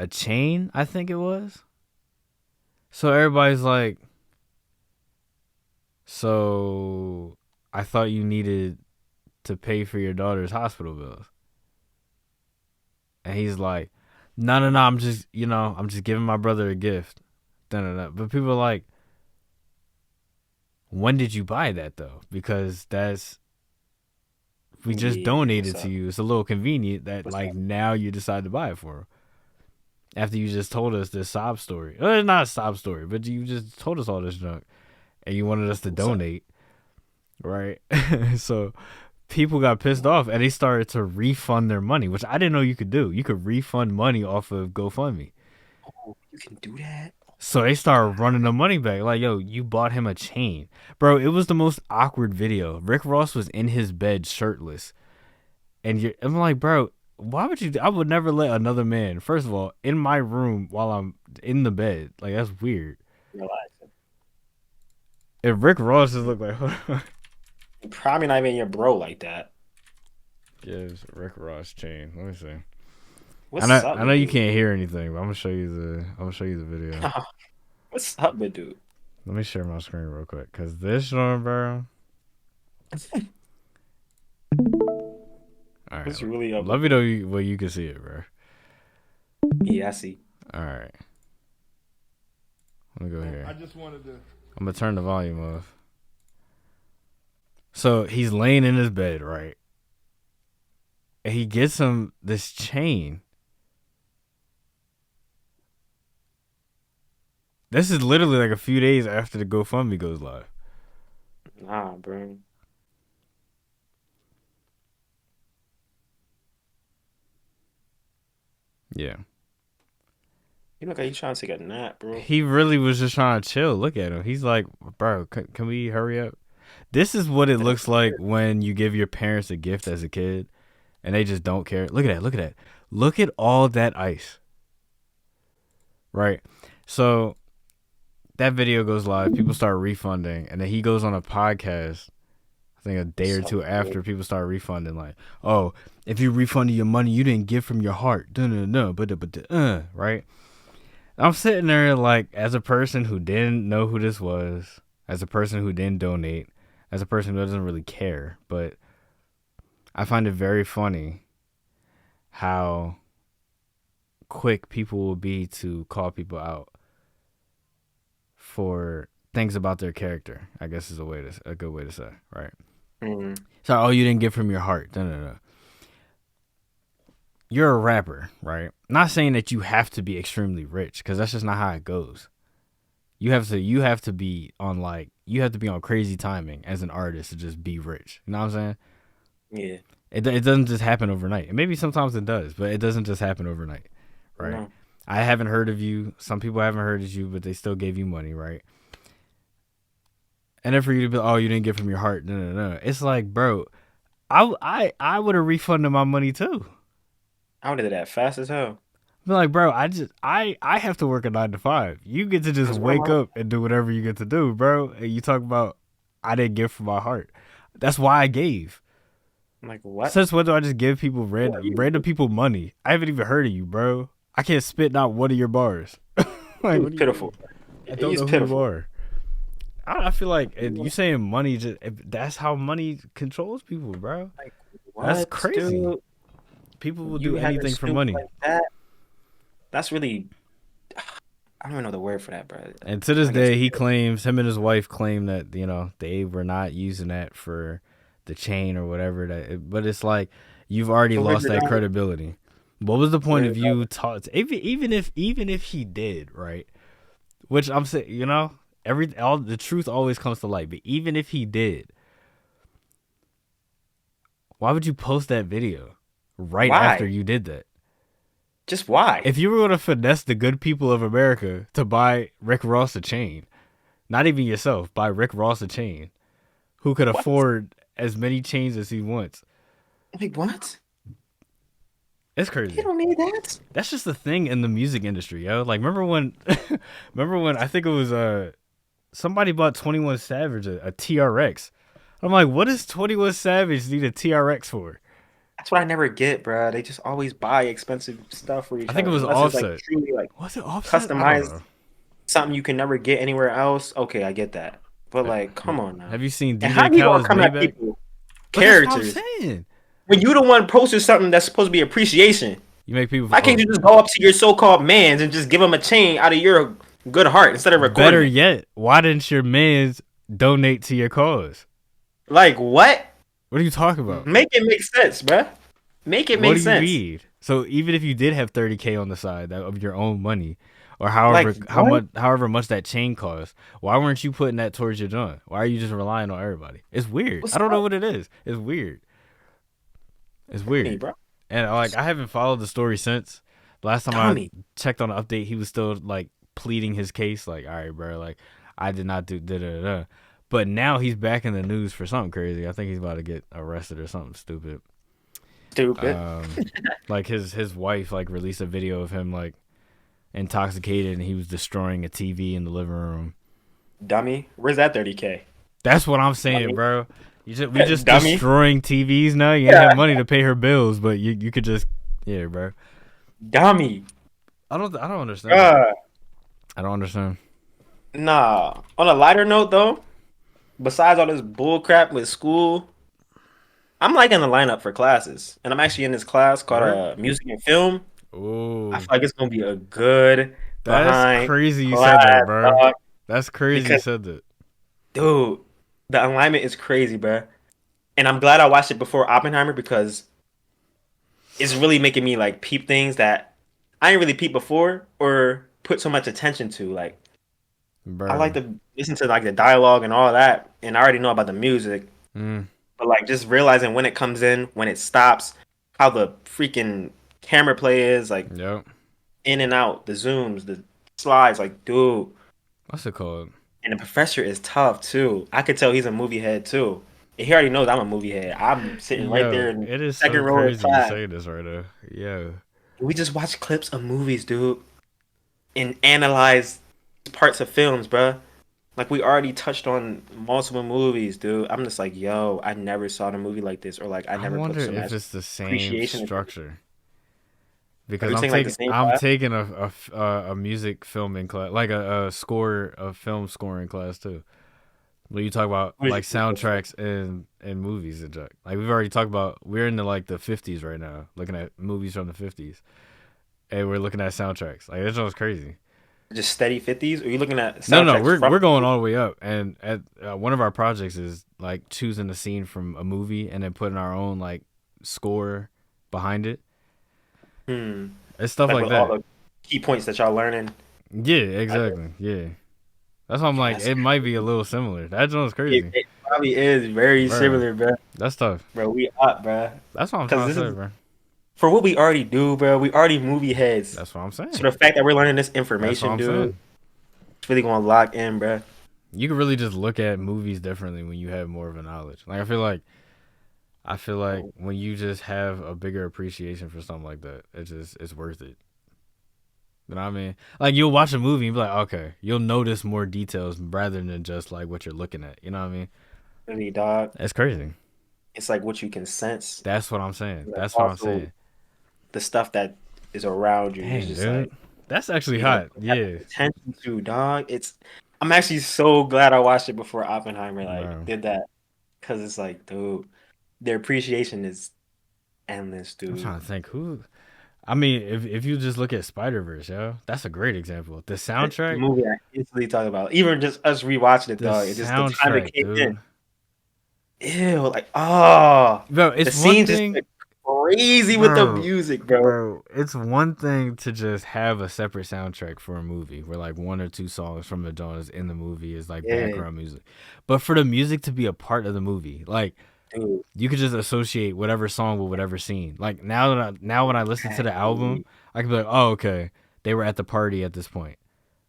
a chain, I think it was. So everybody's like, so I thought you needed to pay for your daughter's hospital bills. And he's like, no, I'm just giving my brother a gift. Da-da-da. But people are like, when did you buy that though? Because we just Yeah. donated What's to up? you. It's a little convenient that What's like up? now you decide to buy it for him. After you just told us this sob story. It's not a sob story, but you just told us all this junk and you wanted us to What's up? donate, right? So people got pissed off and they started to refund their money, which I didn't know you could do. You could refund money off of GoFundMe. Oh, you can do that? So they started running the money back. Like, yo, you bought him a chain. Bro, it was the most awkward video. Rick Ross was in his bed shirtless. And I'm like, bro, why would you? I would never let another man, first of all, in my room while I'm in the bed. Like, that's weird. Relax. If Rick Ross just looked like, hold on. Probably not even your bro like that. Gives Rick Ross chain. Let me see. What's up I know with you dude? can't hear anything, but I'm gonna show you the video. What's up with dude? Let me share my screen real quick, cause this one, bro. All right, What's really up let with me dude? know where you can see it, bro. Yeah, I see. All right, let me go I here. just wanted to. I'm gonna turn the volume off. So he's laying in his bed, right? And he gets him this chain. This is literally like a few days after the GoFundMe goes live. Nah, bro. Yeah. You look like you trying to take a nap, bro. He really was just trying to chill. Look at him. He's like, bro, can we hurry up? This is what it looks like when you give your parents a gift as a kid and they just don't care. Look at that. Look at that. Look at all that ice. Right? So that video goes live. People start refunding. And then he goes on a podcast, I think a day or two after, people start refunding. Like, oh, if you refunded your money, you didn't give from your heart. No, right? I'm sitting there like, as a person who didn't know who this was, as a person who didn't donate, as a person who doesn't really care, but I find it very funny how quick people will be to call people out for things about their character. I guess is a good way to say, right? Mm. So, oh, you didn't give from your heart. No. You're a rapper, right? Not saying that you have to be extremely rich, because that's just not how it goes. You have to be on crazy timing as an artist to just be rich. You know what I'm saying? Yeah. It doesn't just happen overnight. And maybe sometimes it does, but it doesn't just happen overnight, right? No. I haven't heard of you. Some people haven't heard of you, but they still gave you money, right? And then for you to be, oh, you didn't get from your heart. No. It's like, bro, I would have refunded my money too. I would have did that fast as hell. Be like, bro, I have to work a 9 to 5. You get to just Cause what am wake I? up and do whatever you get to do, bro. And you talk about I didn't give from my heart. That's why I gave. I'm like, what? Since when do I just give people Who are you? random people money? I haven't even heard of you, bro. I can't spit not one of your bars. He Like, was what do you pitiful. mean? I don't He's know who you pitiful. are. I feel like you saying money that's how money controls people, bro. Like, That's what, crazy. dude? People will You do having anything for Snoop money. like that? That's really. I don't even know the word for that, bro. And to this I guess. day, him and his wife claim that, they were not using that for the chain or whatever. But it's like, you've already So where's lost the that dollar? credibility. What was the point Where's of the you dollar? taught? Even if he did, right? Which I'm saying, all the truth always comes to light. But even if he did, why would you post that video right after Why? you did that? Just why? If you were going to finesse the good people of America to buy Rick Ross a chain, not even yourself, buy Rick Ross a chain, who could What? afford as many chains as he wants. Like what? It's You crazy. don't need that. That's just the thing in the music industry, yo. Like, remember when, I think it was somebody bought 21 Savage a TRX. I'm like, what does 21 Savage need a TRX for? That's what I never get, bro. They just always buy expensive stuff for I each think it other, was unless it's like Offset. truly like Was it Offset? I don't customized know. something you can never get anywhere else. Okay, I get that. But like, come on now. Have you seen And how DJ you gonna Khaled's come at Maybach? people But that's what I'm characters saying. when you the one posted something that's supposed to be appreciation? You make people. Why can't Oh, you just go up to your so-called mans and just give them a chain out of your good heart instead of recording better it? yet, why didn't your mans donate to your cause? Like what? What are you talking about? Make it make sense, bruh. Make it What make do you sense. need? So even if you did have 30K on the side of your own money, or Like what? however much that chain cost, why weren't you putting that towards your joint? Why are you just relying on everybody? It's weird. What's I don't know up what it is. It's weird. It's with me, weird. bro? And like, I haven't followed the story since. Last time I Dummy. checked on the update, he was still like pleading his case. Like, all right, bro, like I did not do da da da. But now he's back in the news for something crazy. I think he's about to get arrested or something stupid. Stupid. Like his wife like released a video of him like intoxicated and he was destroying a TV in the living room. Dummy. Where's that 30K? That's what I'm saying, Dummy. bro. We just Dummy. destroying TVs now. You ain't Yeah. have money to pay her bills, but you could just yeah, bro. Dummy. I don't understand. Bruh. I don't understand. Nah. On a lighter note, though, besides all this bull crap with school, I'm like in the lineup for classes, and I'm actually in this class called Word? music and film. I Oh, feel like it's gonna be a good that's behind crazy. You said that, class, bro. dog. That's crazy. You Because, said that. dude, the alignment is crazy, bro. And I'm glad I watched it before Oppenheimer because it's really making me like peep things that I didn't really peep before or put so much attention to. Like, I like Bro. to listen to like the dialogue and all that, and I already know about the music. Mm, But like just realizing when it comes in, when it stops, how the freaking camera play is, like yep. in and out, the zooms, the slides, like dude. What's it called? And the professor is tough too. I could tell he's a movie head too. And he already knows I'm a movie head. I'm sitting right there Yo, in it is second so row of crazy you class. say this right now. Yo. We just watch clips of movies, dude, and analyze parts of films, bruh. Like we already touched on multiple movies, dude. I'm just like, yo, I never saw a movie like this, or like I I never put wonder so if much it's the same appreciation into it. structure Are because we taking like the same I'm class? taking a music filming class, like a score a film scoring class too. When you talk about What is like it? soundtracks and movies and Jack, like we've already talked about, we're in the 50s right now, looking at movies from the 50s, and we're looking at soundtracks. Like this one's crazy. Just steady 50s? Or are you looking at No, soundtracks from we're going the all the way up, and at one of our projects is like choosing a scene from a movie and then putting our own like score behind it. 50s? It's stuff Like like with all that. the key points that y'all learning. Yeah, I get exactly. Yeah, that's why I'm yo, like, that's it might be a little similar. That one's it, crazy, it probably is very bro. similar, bro. That's tough. Bro, we up, bro. That's what I'm Because trying to this say, is bro. for what we already do, bro. We already movie heads. That's what I'm So saying. the fact that we're learning this That's what information, I'm dude, saying. it's really gonna lock in, bro. You can really just look at movies differently when you have more of a knowledge. Like I feel like when you just have a bigger appreciation for something like that, it's worth it. You know what I mean? Like you'll watch a movie and be like, okay, you'll notice more details rather than just like what you're looking at. You know what I mean? Really, dog. That's crazy. It's like what you can sense, That's what I'm saying. like That's what I'm also saying. the stuff that is around you. It's Dang, just dude. like That's actually you don't hot. have Yeah, attention to, dog. It's I'm actually so glad I watched it before Oppenheimer like bro. did that because it's like, dude, their appreciation is endless, I'm dude. trying to think who. I mean, if you just look at Spider Verse, yo, that's a great example. The movie I instantly talk about, even just us rewatching it, The dog. It just the time it soundtrack, came in, dude. ew, like Bro, the it's one scene just thing, went crazy with the bro, music, bro. bro. It's one thing to just have a separate soundtrack for a movie, where like one or two songs from the Jonas in the movie is like Yeah, background music, but for the music to be a part of the movie, like dude, you could just associate whatever song with whatever scene. Like now when I listen to the album, exactly. I can be like, oh okay, they were at the party at this point,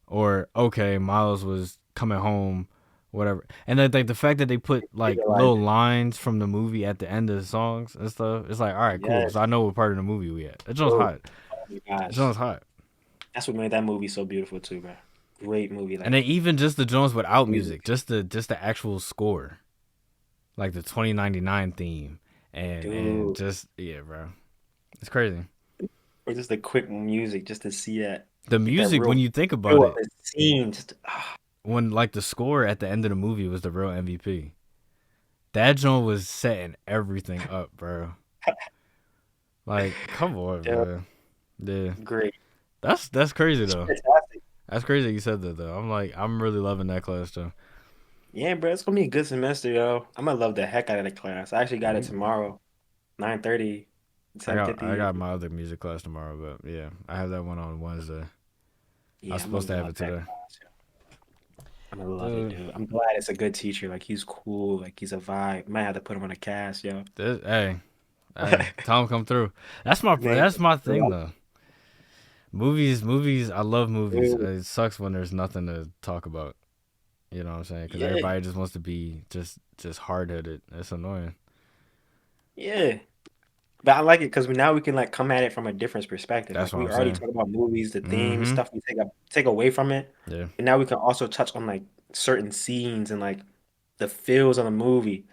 or okay, Miles was coming home, whatever. And then like the fact that they put like Visualize little it. lines from the movie at the end of the songs and stuff, it's like all right, cool. Yes, So I know what part of the movie we at. That joint's dude. hot. Oh my That gosh, joint's hot. that's what made that movie so beautiful too, bro. Great movie, And like then even just the joints without music, music, just the actual score, like the 2099 theme, and dude. just yeah, bro, it's crazy. Or just the quick music, just to see that, The get that music real when you think about feel of it, the scene. Just when like the score at the end of the movie was the real MVP. That joint was setting everything up, bro. Like, come on, dude, bro. Yeah, great, that's crazy it's though. fantastic. That's crazy you said that though. I'm really loving that class too. Yeah, bro, it's gonna be a good semester, yo. I'm gonna love the heck out of the class. I actually got it You- tomorrow, 9:30, I 10:50. got my other music class tomorrow, but yeah, I have that one on Wednesday. I was Yeah, I'm supposed to gonna have love it that today. class, yo. I'm gonna love it, Dude, dude. I'm glad it's a good teacher. Like he's cool. Like he's a vibe. Might have to put him on a cast, yo. hey, tell him come through. Man, That's my thing though. Movies. I love movies. dude, It sucks when there's nothing to talk about. You know what I'm saying? Because yeah, everybody just wants to be just hard headed. It's annoying. yeah. But I like it because now we can like come at it from a different perspective. That's Like what we I'm already saying. talk about movies, the theme, Mm-hmm. stuff we take away from it, Yeah. and now we can also touch on like certain scenes and like the feels of the movie,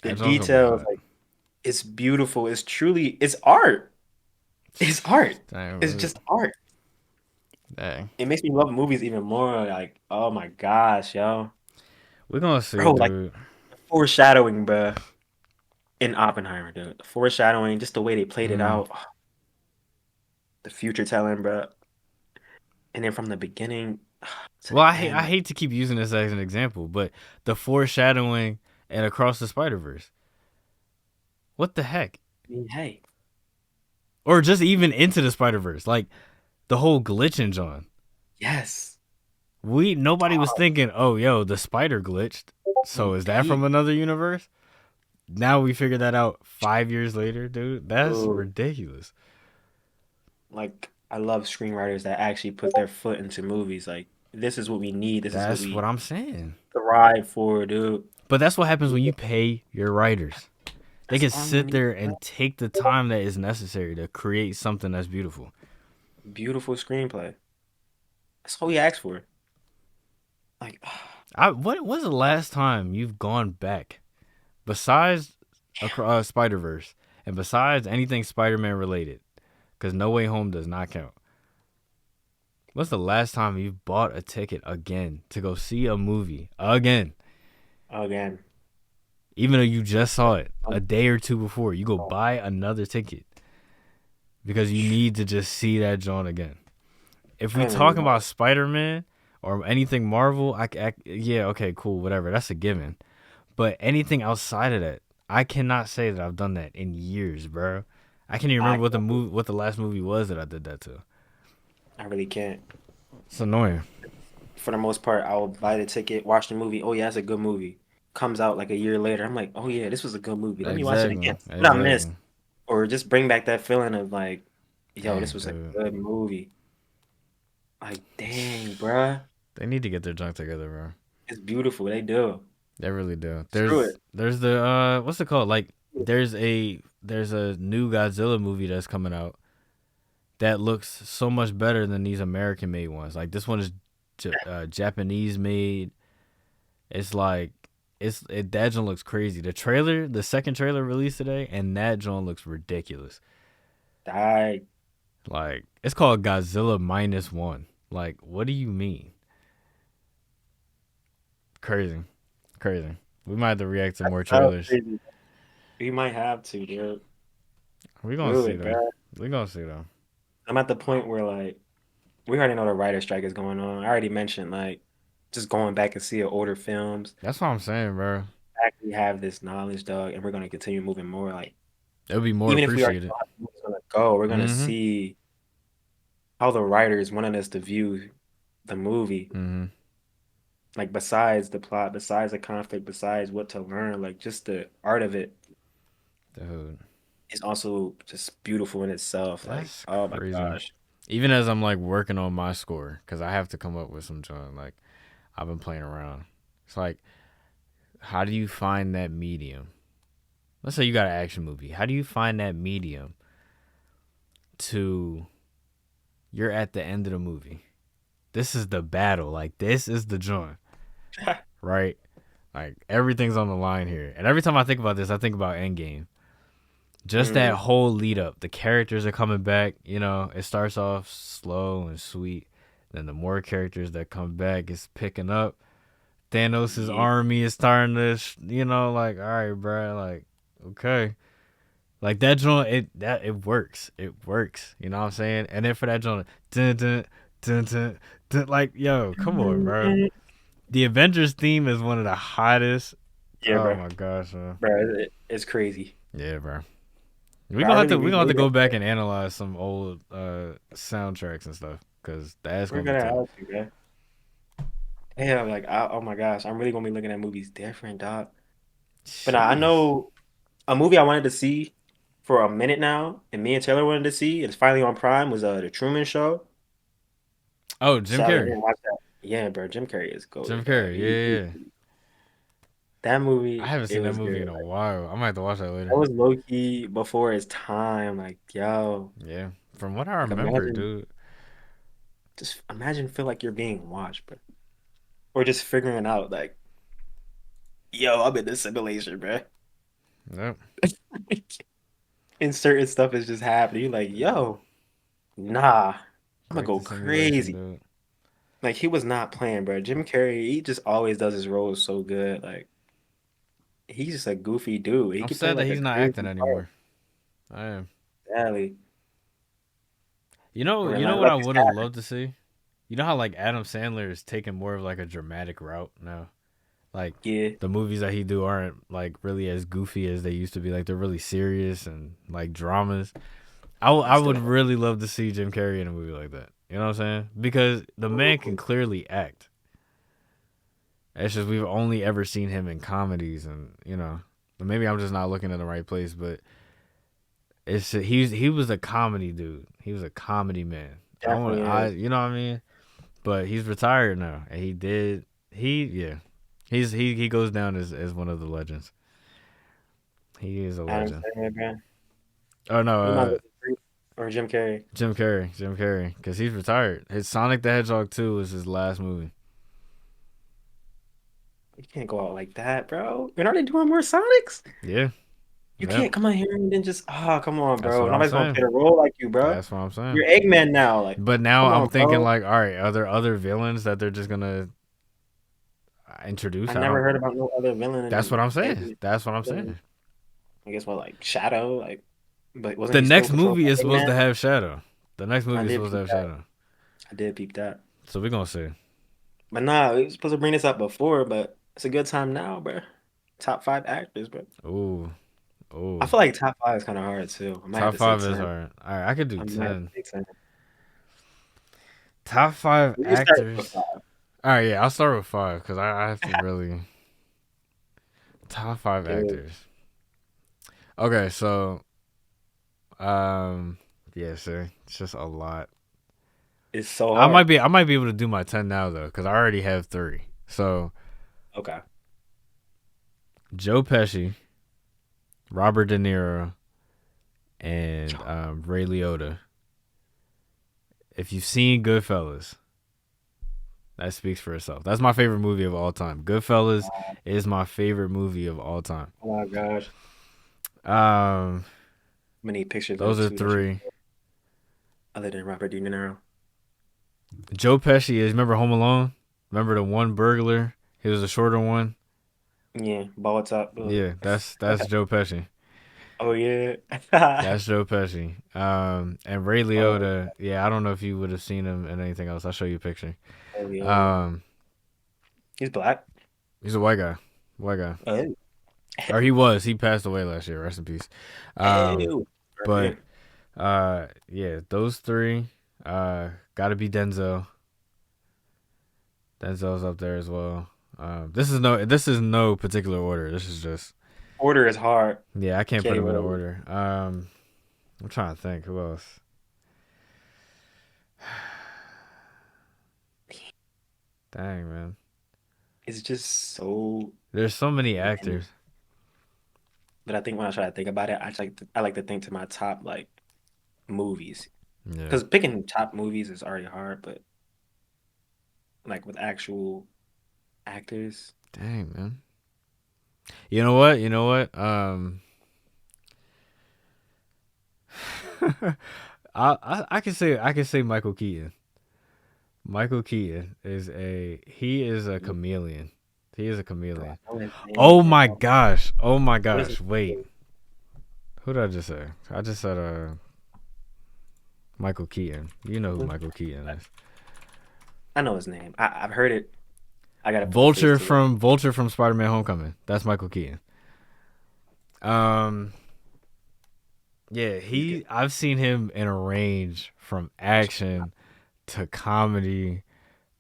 the That joint's gonna be details. hot. Like it's beautiful. It's truly it's art. It's art. Dang, It's just art. dang. It makes me love movies even more. Like oh my gosh, yo, We're gonna see, bro, like dude. the foreshadowing, bro, in Oppenheimer, dude. The foreshadowing, just the way they played it Mm. out, the future telling, bro. And then from the beginning to Well, the I end, like, hate to keep using this as an example, but the foreshadowing and Across the Spider Verse. What the heck? I mean, hey, Or just even into the Spider Verse, like the whole glitching John. yes. Nobody was Oh, thinking, oh, yo, the spider glitched. So is that deep. from another universe? Now we figured that out 5 years later, dude. That's Ooh, ridiculous. like I love screenwriters that actually put their foot into movies. Like this is what we need. This is what That's what we I'm saying. thrive for, dude. But that's what happens when you pay your writers. They That's can all you sit need, there bro. and take the time that is necessary to create something that's beautiful. Beautiful screenplay. That's all we ask for. Like, What was the last time you've gone back besides Spider Verse and besides anything Spider Man related? Because No Way Home does not count. What's the last time you bought a ticket again to go see a movie again? again. Even though you just saw it a day or two before, you go Oh, buy another ticket because you need to just see that John again. If I we don't even talk know. about Spider Man or anything Marvel, yeah, okay, cool, whatever, that's a given. But anything outside of that, I cannot say that I've done that in years, bro. I can't even I remember what the last movie was that I did that to. I really can't. It's annoying. For the most part, I'll buy the ticket, watch the movie. Oh yeah, it's a good movie. Comes out like a year later. I'm like, oh yeah, this was a good movie. Let me watch it Exactly, again. What I missed, exactly. or just bring back that feeling of like, yo, this Dang, was a dude. good movie. Like, dang, bruh, They need to get their junk together, bro. it's beautiful. They do. They really do. Screw it. There's the what's it called? Like there's a new Godzilla movie that's coming out that looks so much better than these American made ones. Like this one is Japanese made. It's like that joint looks crazy. The second trailer released today, and that joint looks ridiculous. Die. Like it's called Godzilla minus one. Like what do you mean? Crazy, crazy. We might have to react to That's more so trailers. crazy. We might have to, dude. We gonna Screw see it, though. bruh. We gonna see though. I'm at the point where like we already know the writer strike is going on. I already mentioned like just going back and see older films. That's what I'm saying, bro. Actually have this knowledge, dog, and we're gonna continue moving more. Like It would be more even if we already appreciated. know how the movie's gonna go, we're gonna Mm-hmm. see how the writers wanted us to view the movie. Mm-hmm. Like besides the plot, besides the conflict, besides what to learn, like just the art of it Dude, is also just beautiful in itself. Like, that's oh my crazy. gosh. Even as I'm like working on my score, because I have to come up with some joint. Like I've been playing around. It's like, how do you find that medium? Let's say you got an action movie. How do you find that medium to you're at the end of the movie? This is the battle. Like this is the joint, right? Like everything's on the line here. And every time I think about this, I think about Endgame. Just that Mm, whole lead up. The characters are coming back. You know, it starts off slow and sweet. Then the more characters that come back, it's picking up. Thanos' yeah, army is starting to, like, all right, bro, like, okay, like that joint, it works, it works. You know what I'm saying? And then for that joint, dun, dun, dun, dun, dun, like, yo, come on, bro. The Avengers theme is one of the hottest. yeah, Oh bro. my gosh, man. Bro, it's crazy. Yeah, bro. Bro, I really We gonna have to relate go it. back and analyze some old soundtracks and stuff because that's We're gonna be gonna tough. have to, bro. Yeah, like, oh my gosh, I'm really gonna be looking at movies different, dog. But now I Sheesh. know a movie I wanted to see for a minute now, and me and Taylor wanted to see, it's finally on Prime, was The Truman Show. Oh, Jim Sadly, I Carrey. didn't watch that. Yeah, bro, Jim Carrey is Jim goated, dog. Carrey. Yeah, yeah, yeah. That I movie, haven't it seen that was movie good. in a Like, while. I might have to watch that that later. was low key before its time. Like, yo, Yeah, from what I like remember, imagine, dude. just imagine feel like you're being watched, bro, or just figuring out like, yo, I'm in this simulation, bro. Yep. And certain stuff is just happening. You're like, yo, nah, I'm gonna Break go the simulation, crazy. dude. Like he was not playing, bro. Jim Carrey, he just always does his roles so good. Like he's just a goofy dude. He I'm could play sad that like a he's not acting crazy part. anymore. I am. Sadly, or You know like what I left his would have cabin. loved to see? You know how like Adam Sandler is taking more of like a dramatic route now. Like Yeah, the movies that he do aren't like really as goofy as they used to be. Like they're really serious and like dramas. but I still, would really love to see Jim Carrey in a movie like that. You know what I'm saying? Because the man can clearly act. It's just we've only ever seen him in comedies, and maybe I'm just not looking in the right place. But he was a comedy dude. He was a comedy man. definitely is. You know what I mean. But he's retired now, and yeah, he goes down as one of the legends. He is a Adam legend. Sandler, man. Oh no, You might go to Creep or Jim Carrey. Jim Carrey, because he's retired. His Sonic the Hedgehog 2 was his last movie. You can't go out like that, bro. You're already doing more Sonics. Yeah, You yep. can't come on here and then just come on, That's bro. what I'm Nobody's gonna saying. play the role like you, bro. That's what I'm saying. You're Eggman now. Like, But now come I'm on, thinking bro. like, all right, are there other villains that they're just gonna I introduce? I never don't. heard about no other villain That's in what I'm saying. Eggman. That's what I'm saying. I guess what like Shadow, like, but wasn't The he still next controlled movie is by supposed Eggman? to have Shadow. The next I movie is did supposed to peep have that. Shadow. I did peep that. So we're gonna see. But nah, we was supposed to bring this up before, but it's a good time now, bro. Top five actors, bro. Ooh, I ooh. feel like top five is kind of hard too. I might have Top to say five is 10. hard. All right, I could do I might have 10. to say 10. Top five We can start with actors. five. All right, yeah, I'll start with five because I have to really top five Dude, actors. Okay, so yeah, see, it's just a lot. it's so hard. I might be able to do my 10 now though because I already have three. So Okay. Joe Pesci, Robert De Niro, and Ray Liotta. If you've seen Goodfellas, that speaks for itself. That's my favorite movie of all time. Goodfellas is my favorite movie of all time. Oh my gosh. Um, Many pictures of those are two that you three. other than Robert De Niro. Joe Pesci is, remember Home Alone? Remember the one burglar? He was a shorter one. Yeah, ball top. Yeah, that's Joe Pesci. Oh yeah. That's Joe Pesci. And Ray Oh, Liotta. Yeah, I don't know if you would have seen him in anything else. I'll show you a picture. oh yeah. Um, He's black. he's a white guy. White guy. Oh. Or he was. He passed away last year. Rest in peace. Ew. But yeah, those three. Gotta be Denzel. Denzel's up there as well. This is no particular order. This is just Order is hard. yeah. I can't put Can't them in even. order. I'm trying to think who else. Dang man, It's just so there's so many many. actors. But I think when I try to think about it, I like to think to my top like movies. Yeah. Because picking top movies is already hard, but like with actual actors. Dang man. You know what? You know what? I can say Michael Keaton. Michael Keaton he is a chameleon. He is a Bro, chameleon. I know his name, Oh my bro. gosh. Oh my What is his gosh. Wait. name? Who did I just say? I just said Michael Keaton. You know who Michael Keaton is. I know his name. I've heard it. I gotta put a face to it. Vulture from Spider-Man Homecoming. That's Michael Keaton. Um yeah, He's good. I've seen him in a range from action to comedy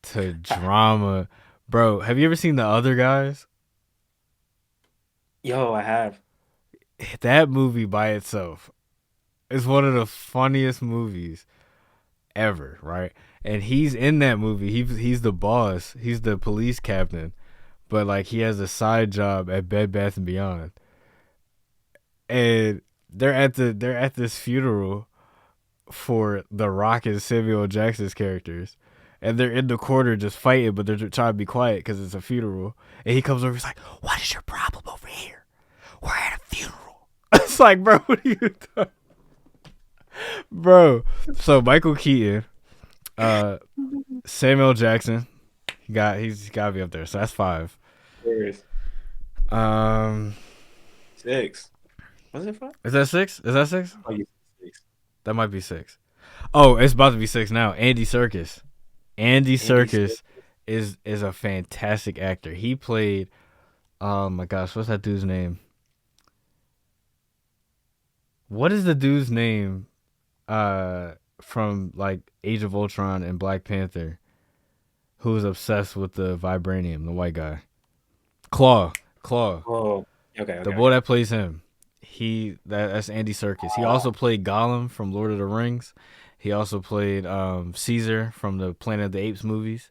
to drama. Bro, have you ever seen The Other Guys? Yo, I have. That movie by itself is one of the funniest movies ever, right? And he's in that movie. He's the boss. He's the police captain. but like he has a side job at Bed Bath and Beyond, and they're at this funeral for The Rock and Samuel L. Jackson's characters, and they're in the corner just fighting, but they're trying to be quiet because it's a funeral. And he comes over, he's like, "What is your problem over here? We're at a funeral." It's like, bro, what are you doing, bro? So Michael Keaton, Samuel L. Jackson, he's got to be up there. So that's 5. Serious. Um, 6. Was it 5? is that 6? Is that 6? Oh, you 6. That might be 6. Oh, it's about to be 6 now. Andy Serkis. Andy Serkis is a fantastic actor. He played, oh my gosh, what's that dude's name? What is the dude's name from like Age of Ultron and Black Panther, who was obsessed with the vibranium, the white guy? Claw. Oh, okay. The boy that plays him. That's Andy Serkis. He also played Gollum from Lord of the Rings. He also played Caesar from the Planet of the Apes movies.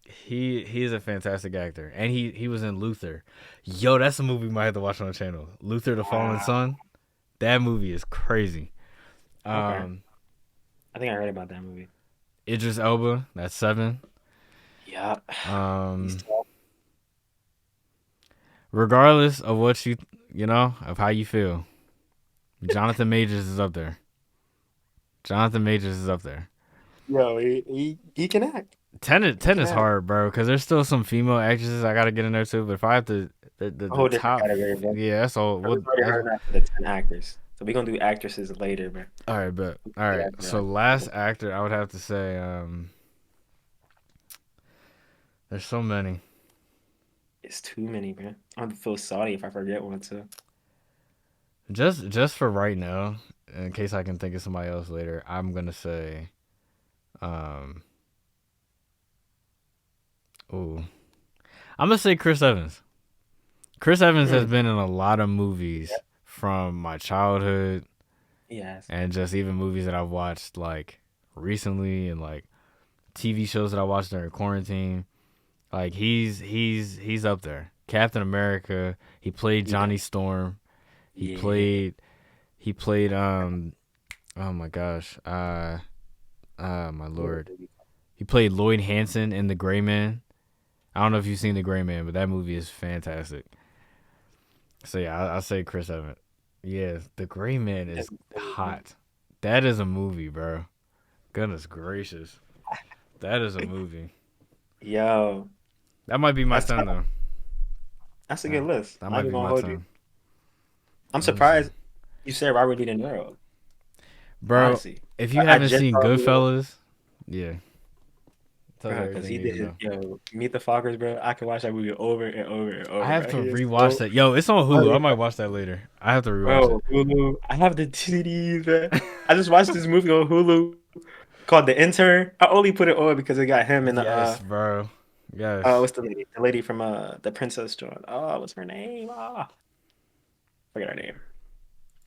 He is a fantastic actor, and he was in Luther. Yo, that's a movie we might have to watch on the channel. Luther: The Fallen Son. That movie is crazy. Okay. I think I heard about that movie. Idris Elba. That's 7. Yeah. Regardless of what of how you feel, Jonathan Majors is up there. Yo, he can act. 10 is hard, bro, because there's still some female actresses I gotta get in there too. But if I have to, the whole different top, category, bro. yeah, that's all. We've already heard that for the 10 actors. So we're gonna do actresses later, bro. All right, but all right. So last actor, I would have to say, there's so many. It's too many, bro. I'm gonna feel sorry if I forget one too. Just for right now, in case I can think of somebody else later, I'm gonna say, I'm gonna say Chris Evans. Chris Evans has been in a lot of movies from my childhood. Yes. And just even movies that I've watched like recently, and like TV shows that I watched during quarantine. Like he's up there. Captain America. He played Johnny Storm. He played oh my gosh. My lord. He played Lloyd Hansen in The Gray Man. I don't know if you've seen The Gray Man, but that movie is fantastic. So yeah, I'll say Chris Evans. Yeah, The Gray Man is hot. That is a movie, bro. Goodness gracious. That is a movie. Yo. That might be my son, though. That's a good list. That might be my son. I'm surprised you said Robert De Niro. Bro, Honestly. If you haven't seen Goodfellas, yeah. Because he did, Meet the Fockers, bro. I can watch that movie over and over and over. I have to rewatch that. Yo, it's on Hulu. I might watch that later. I have to rewatch it. Hulu. I have the DVDs, man. I just watched this movie on Hulu called The Intern. I only put it on because it got him in the. Yes, bro. Yes. What's the lady? The lady from the Princess John. Oh, what's her name? Forget her name.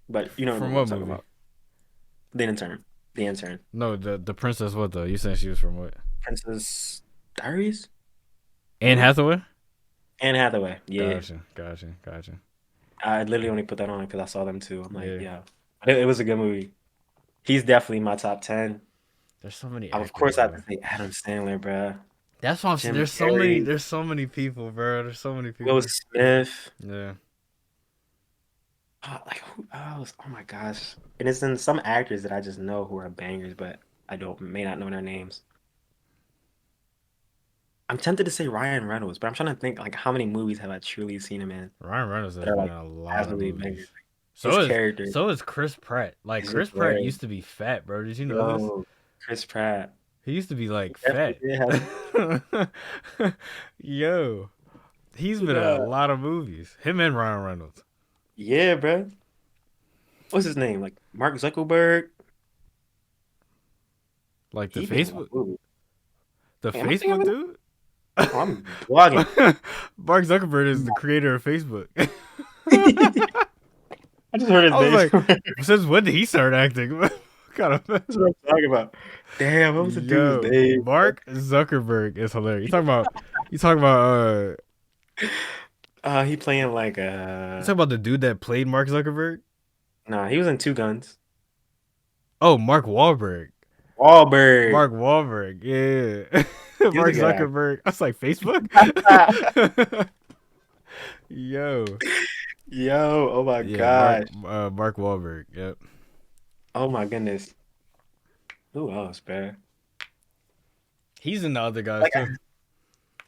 But you know from what what I'm movie? about. The Intern. The Intern. No, the princess. What though? You saying she was from what? Princess Diaries. Anne Hathaway. Anne Hathaway. Yeah. Gotcha. I literally only put that on because I saw them too. I'm like, yeah. It was a good movie. He's definitely my top 10. There's so many. Of course, I have to say Adam Sandler, bro. That's what I'm saying. There's so many. There's so many people, bro. There's so many people. Will Smith. Yeah. Like who else? Oh my gosh! And it's in some actors that I just know who are bangers, but I may not know their names. I'm tempted to say Ryan Reynolds, but I'm trying to think like how many movies have I truly seen him in? Ryan Reynolds has been in a lot of movies. Bangers. So is Chris Pratt. Like Chris Pratt used to be fat, bro. Did you know this? Chris Pratt. He used to be like fat. Yo, he's been in a lot of movies. Him and Ryan Reynolds. Yeah, bro. What's his name? Like Mark Zuckerberg. Like the Facebook. The Facebook dude. Oh, I'm blogging. Mark Zuckerberg is the creator of Facebook. I just heard his name. Like, since when did he start acting? What kind of? That's what I'm talking about. Damn, what was the dude's name? Mark Zuckerberg is hilarious. You talking about You talking about He playing like you talking about the dude that played Mark Zuckerberg? nah, he was in Two Guns. Oh, Mark Wahlberg. Wahlberg. Mark Wahlberg, yeah. He was a Mark good actor. Zuckerberg. I was like, Facebook? Yo. Yo, oh my Yeah, Mark gosh. Mark Wahlberg. Yep. Oh my goodness. Who else, man? He's in the other guys Like I too.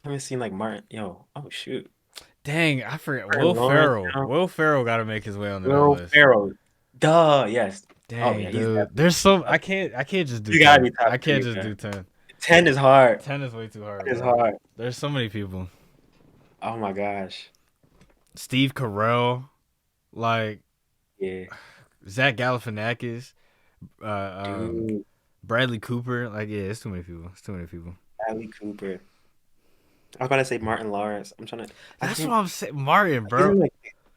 haven't seen like Martin. Yo, oh shoot. Dang, I forgot. Martin Will Lawrence, Ferrell. you know? Will Ferrell got to make his way onto that Will list. Ferrell. Duh, yes. Oh Dang, yeah, he's dude. definitely There's so top. I can't just do You gotta 10. be I top can't three, just do man. 10. 10 is hard. 10 is way too hard, 10 is bro. hard. There's so many people. Oh my gosh. Steve Carell, like Yeah. Zach Galifianakis, Dude, Bradley Cooper. Like, yeah, it's too many people. It's too many people. Bradley Cooper. I was about to say Martin Lawrence. I'm trying to. I That's what think I'm saying. Martin, he's bro. in the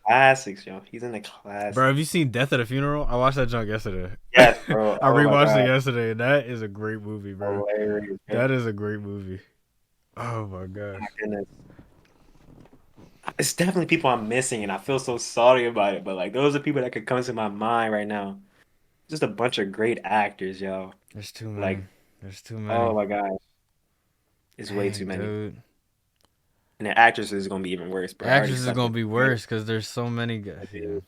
classics, yo. He's in the Bro, have classics. you seen Death at a Funeral? I watched that junk yesterday. Yes, bro. I Oh my rewatched it God. yesterday, and that is a great movie, bro. Hilarious, man. That is a great movie. Oh my Oh gosh. my goodness. It's definitely people I'm missing, and I feel so sorry about it. But like, those are people that could come to my mind right now. Just a bunch of great actors, yo. There's too many. Like, There's too oh many. my gosh, it's way too Dang, many. dude. And the actresses is gonna be even worse, bro. I already Actors is suck gonna with be it. worse because there's so many guys. Yeah. Dude.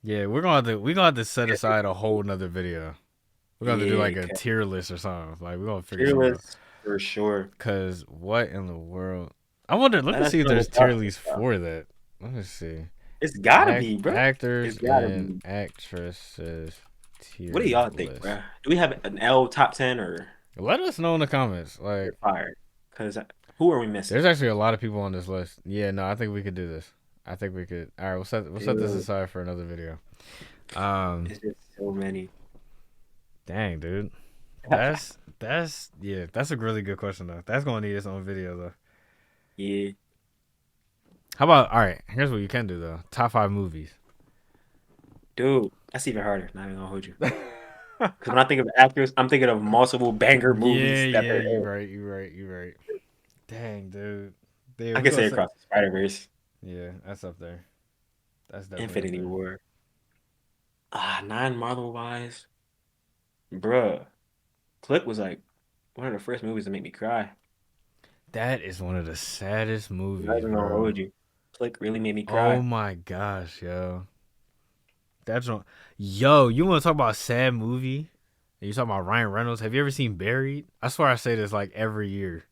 Yeah, we're gonna have to set aside a whole nother video. We're gonna have to do Yeah, like a tier list or something. Like we're gonna figure something out. fearless for sure. Cause what in the world? I wonder. Let Let me us see if know there's what y'all tier think lists about. for that. Let me see. It's gotta be, bro. It's Actors gotta and be. actresses What do tier y'all think, list. bro? Do we have an L top 10 or Let us know in the comments. Like, we're fired? Because who are we missing? there's actually a lot of people on this list. Yeah, no, I think we could do this. I think we could. All right, we'll set this Dude, aside for another video. it's just so many. Dang, dude. That's a really good question though. That's gonna need its own video though. Yeah. How about all right? Here's what you can do though. Top 5 movies. Dude, that's even harder. Not even gonna hold you. Because when I think of actors, I'm thinking of multiple banger Yeah, movies that yeah, they're you in. right, you right, you right. Dang, dude. Yeah, I we could gonna say set. Across the Spider-Verse, Yeah, that's up there. That's definitely up Infinity there. War. Non-Marvel wise, bruh. Click was like one of the first movies to make me cry. That is one of the saddest Not movies, even gonna bro. hold you. Click really made me Oh cry. my gosh, yo. That's one. Yo, you want to talk about a sad movie? And you talking about Ryan Reynolds? Have you ever seen Buried? I swear I say this like every year.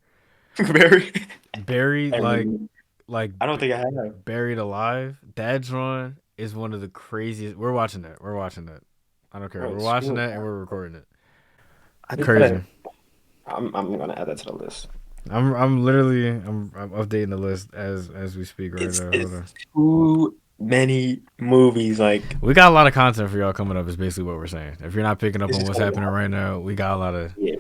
Very. Buried, Every- like I don't think I have. Buried Alive. That one is one of the craziest. We're watching that. We're watching that. I don't care. Bro, We're it's watching school. that and we're recording it. I just Crazy. gotta, I'm gonna add that to the list. I'm literally I'm updating the list as we speak right now. Hold It's on. too many movies. Like We got a lot of content for y'all coming up. Is basically what we're saying. If you're not picking up it's on just what's gonna be happening right now, we got a lot of yeah.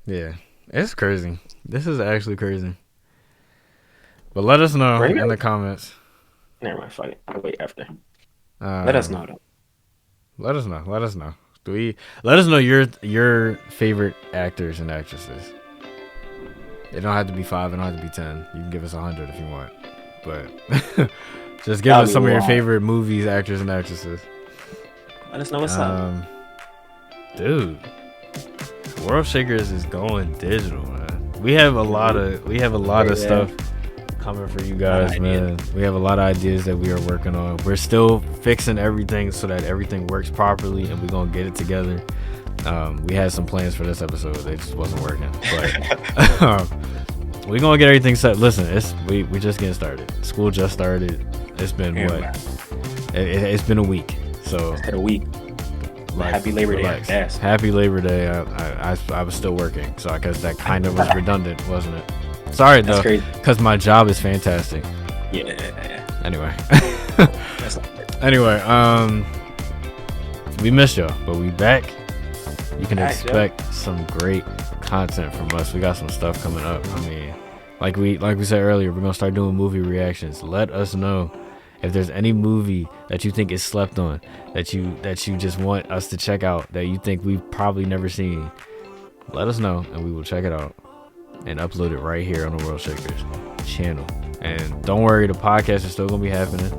yeah. It's crazy. This is actually crazy. But let us know Bring in it. the comments. Never mind. Fuck it. I'll wait after. Let us Um, know though. let us know. Let us know. Do we? Let us know your favorite actors and actresses. It don't have to be 5. It don't have to be 10. You can give us 100 if you want. But just give That'll us be some of your wild. favorite movies, actors, and actresses. Let us know what's up. Dude, World Shakers is going digital, man. We have a lot of Yeah. stuff coming for you guys, Lot of man. We have a lot of ideas that we are working on. We're still fixing everything so that everything works properly, and we're gonna get it together. We had some plans for this episode, they just wasn't working, but we're gonna get everything set. Listen, we just getting started. School just started. It's been Yeah, what? man. It's been a week, so Had a week. like, Happy Labor Day, I relax. guess. Happy Labor Day. I was still working, so I guess that kind of was redundant, wasn't it? Sorry That's though, crazy. because my job is fantastic. Yeah. Anyway, That's not good. anyway, we missed y'all, but we back. You can Back, yo. expect some great content from us. We got some stuff coming up. I mean, like we said earlier, we're gonna start doing movie reactions. Let us know if there's any movie that you think is slept on, that you just want us to check out, that you think we've probably never seen. Let us know and we will check it out. and upload it right here on the World Shakers channel. And don't worry, the podcast is still gonna be happening,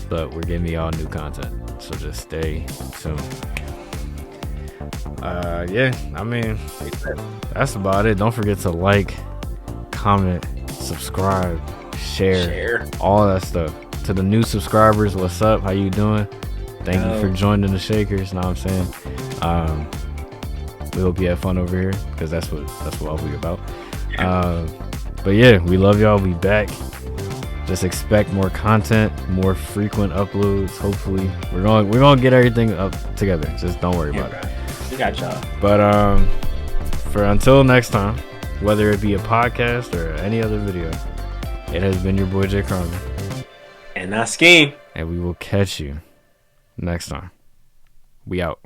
but we're giving y'all new content, so just stay tuned. Yeah, I mean, that's about it. Don't forget to like, comment, subscribe, share, all that stuff. To the new subscribers, what's up? How you doing? Thank you for joining the Shakers. Know what I'm saying? We hope you have fun over here, because that's what I'll be about. But yeah, we love y'all. We back. Just expect more content, more frequent uploads. Hopefully, we're gonna get everything up together. Just don't worry about it. We got y'all. But for until next time, whether it be a podcast or any other video, it has been your boy Jay Carmen, and I scheme. and we will catch you next time. We out.